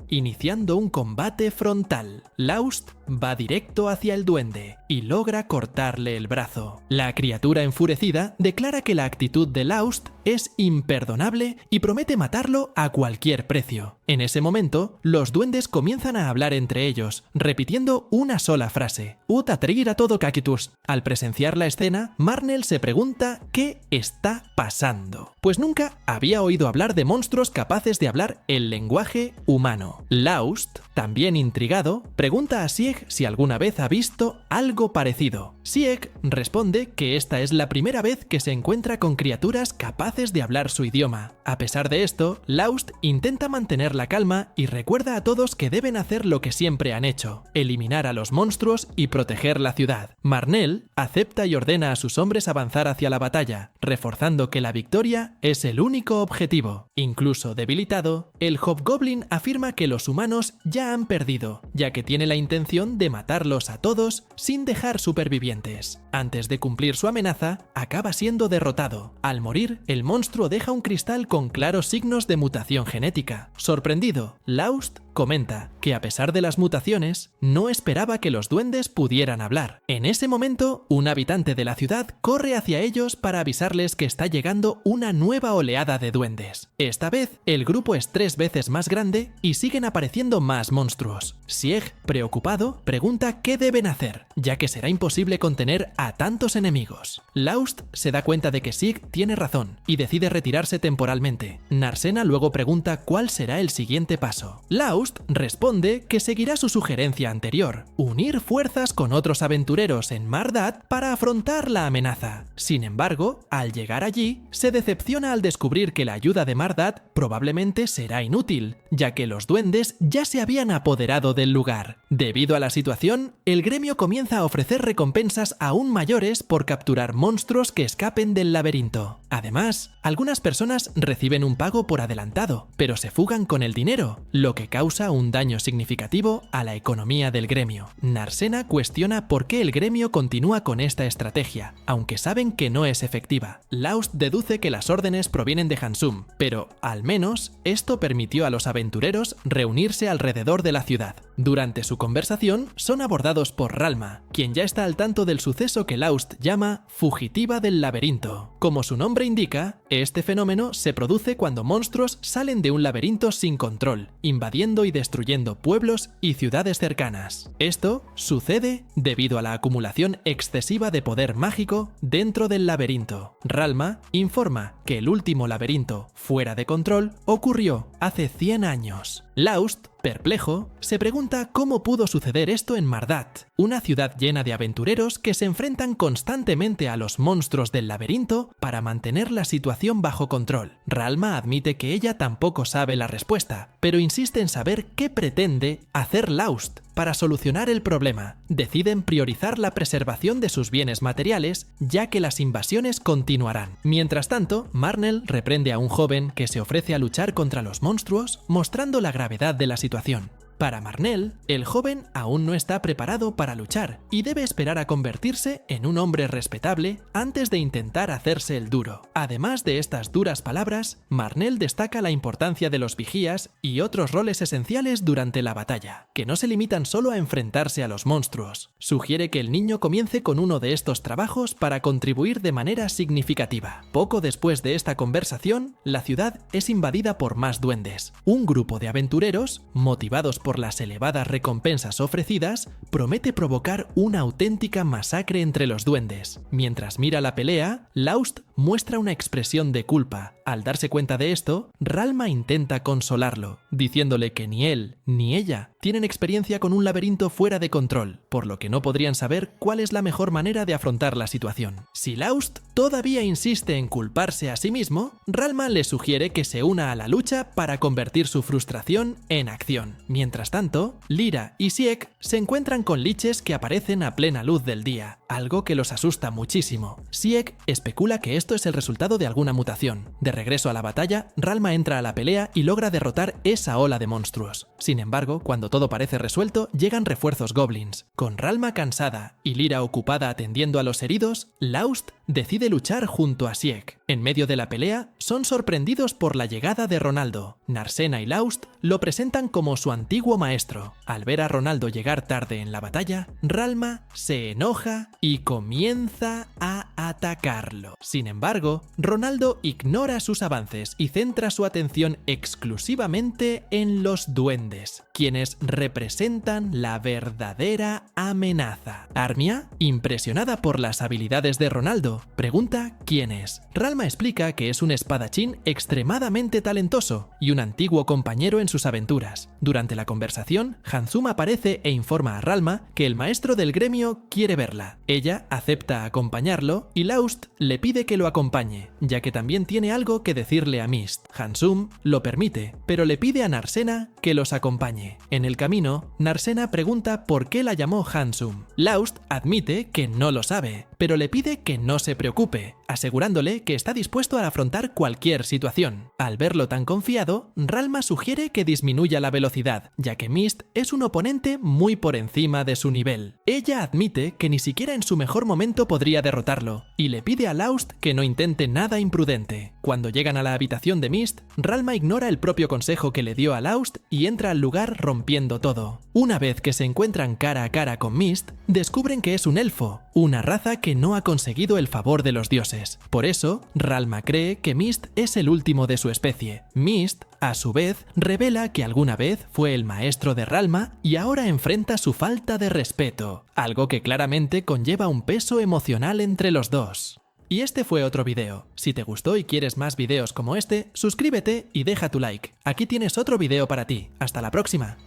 iniciando un combate frontal. Laust va directo hacia el duende y logra cortarle el brazo. La criatura enfurecida declara que la actitud de Laust es imperdonable y promete matarlo a cualquier precio. En ese momento, los duendes comienzan a hablar entre ellos, repitiendo una sola frase: Ut a todo caquitus. Al presenciar la escena, Marnell se pregunta qué está pasando, pues nunca había oído hablar de monstruos capaces de hablar el lenguaje humano. Laust, también intrigado, pregunta a Sieg si alguna vez ha visto algo parecido. Sieg responde que esta es la primera vez que se encuentra con criaturas capaces de hablar su idioma. A pesar de esto, Laust intenta mantener la calma y recuerda a todos que deben hacer lo que siempre han hecho: eliminar a los monstruos y proteger la ciudad. Marnell acepta y ordena a sus hombres avanzar hacia la batalla, reforzando que la victoria es el único objetivo. Incluso debilitado, el Hobgoblin afirma que los humanos ya han perdido, ya que tiene la intención de matarlos a todos sin dejar supervivientes. Antes de cumplir su amenaza, acaba siendo derrotado. Al morir, el monstruo deja un cristal con claros signos de mutación genética. Sorprendido, Laust comenta que a pesar de las mutaciones, no esperaba que los duendes pudieran hablar. En ese momento, un habitante de la ciudad corre hacia ellos para avisarles que está llegando una nueva oleada de duendes. Esta vez, el grupo es 3 veces más grande y siguen apareciendo más monstruos. Sieg, preocupado, pregunta qué deben hacer, ya que será imposible contener a tantos enemigos. Laust se da cuenta de que Sieg tiene razón y decide retirarse temporalmente. Narsena luego pregunta cuál será el siguiente paso. Laust responde que seguirá su sugerencia anterior: unir fuerzas con otros aventureros en Mardad para afrontar la amenaza. Sin embargo, al llegar allí, se decepciona al descubrir que la ayuda de Mardad probablemente será inútil, ya que los duendes ya se habían apoderado del lugar. Debido a la situación, el gremio comienza a ofrecer recompensas aún mayores por capturar monstruos que escapen del laberinto. Además, algunas personas reciben un pago por adelantado, pero se fugan con el dinero, lo que causa un daño significativo a la economía del gremio. Narsena cuestiona por qué el gremio continúa con esta estrategia, aunque saben que no es efectiva. Laust deduce que las órdenes provienen de Hansum, pero, al menos, esto permitió a los aventureros reunirse alrededor de la ciudad. Durante su conversación, son abordados por Ralma, quien ya está al tanto del suceso que Laust llama fugitiva del laberinto. Como su nombre indica, este fenómeno se produce cuando monstruos salen de un laberinto sin control, invadiendo y destruyendo pueblos y ciudades cercanas. Esto sucede debido a la acumulación excesiva de poder mágico dentro del laberinto. Ralma informa que el último laberinto fuera de control ocurrió hace 100 años. Laust, perplejo, se pregunta cómo pudo suceder esto en Mardad, una ciudad llena de aventureros que se enfrentan constantemente a los monstruos del laberinto para mantener la situación bajo control. Ralma admite que ella tampoco sabe la respuesta, pero insiste en saber qué pretende hacer Laust para solucionar el problema. Deciden priorizar la preservación de sus bienes materiales, ya que las invasiones continuarán. Mientras tanto, Marnell reprende a un joven que se ofrece a luchar contra los monstruos, mostrando la gravedad de la situación. Para Marnell, el joven aún no está preparado para luchar y debe esperar a convertirse en un hombre respetable antes de intentar hacerse el duro. Además de estas duras palabras, Marnell destaca la importancia de los vigías y otros roles esenciales durante la batalla, que no se limitan solo a enfrentarse a los monstruos. Sugiere que el niño comience con uno de estos trabajos para contribuir de manera significativa. Poco después de esta conversación, la ciudad es invadida por más duendes. Un grupo de aventureros, motivados por las elevadas recompensas ofrecidas, promete provocar una auténtica masacre entre los duendes. Mientras mira la pelea, Laust muestra una expresión de culpa. Al darse cuenta de esto, Ralma intenta consolarlo, diciéndole que ni él ni ella tienen experiencia con un laberinto fuera de control, por lo que no podrían saber cuál es la mejor manera de afrontar la situación. Si Laust todavía insiste en culparse a sí mismo, Ralma le sugiere que se una a la lucha para convertir su frustración en acción. Mientras tanto, Lyra y Sieg se encuentran con liches que aparecen a plena luz del día, algo que los asusta muchísimo. Sieg especula que esto es el resultado de alguna mutación. De regreso a la batalla, Ralma entra a la pelea y logra derrotar esa ola de monstruos. Sin embargo, cuando todo parece resuelto, llegan refuerzos goblins. Con Ralma cansada y Lyra ocupada atendiendo a los heridos, Laust decide luchar junto a Sieg. En medio de la pelea, son sorprendidos por la llegada de Ronaldo. Narsena y Laust lo presentan como su antiguo maestro. Al ver a Ronaldo llegar tarde en la batalla, Ralma se enoja y comienza a atacarlo. Sin embargo, Ronaldo ignora sus avances y centra su atención exclusivamente en los duendes, quienes representan la verdadera amenaza. Armia, impresionada por las habilidades de Ronaldo, pregunta quién es. Ralma explica que es un espadachín extremadamente talentoso y un antiguo compañero en sus aventuras. Durante la conversación, Hanzum aparece e informa a Ralma que el maestro del gremio quiere verla. Ella acepta acompañarlo y Laust le pide que lo acompañe, ya que también tiene algo que decirle a Mist. Hanzum lo permite, pero le pide a Narsena que los acompañe. En el camino, Narsena pregunta por qué la llamó Hanzum. Laust admite que no lo sabe, pero le pide que no se preocupe, asegurándole que está dispuesto a afrontar cualquier situación. Al verlo tan confiado, Ralma sugiere que disminuya la velocidad, ya que Mist es un oponente muy por encima de su nivel. Ella admite que ni siquiera en su mejor momento podría derrotarlo, y le pide a Laust que no intente nada imprudente. Cuando llegan a la habitación de Mist, Ralma ignora el propio consejo que le dio a Laust y entra al lugar rompiendo todo. Una vez que se encuentran cara a cara con Mist, descubren que es un elfo, una raza que no ha conseguido el favor de los dioses. Por eso, Ralma cree que Mist es el último de su especie. Mist, a su vez, revela que alguna vez fue el maestro de Ralma y ahora enfrenta su falta de respeto, algo que claramente conlleva un peso emocional entre los dos. Y este fue otro video. Si te gustó y quieres más videos como este, suscríbete y deja tu like. Aquí tienes otro video para ti. Hasta la próxima.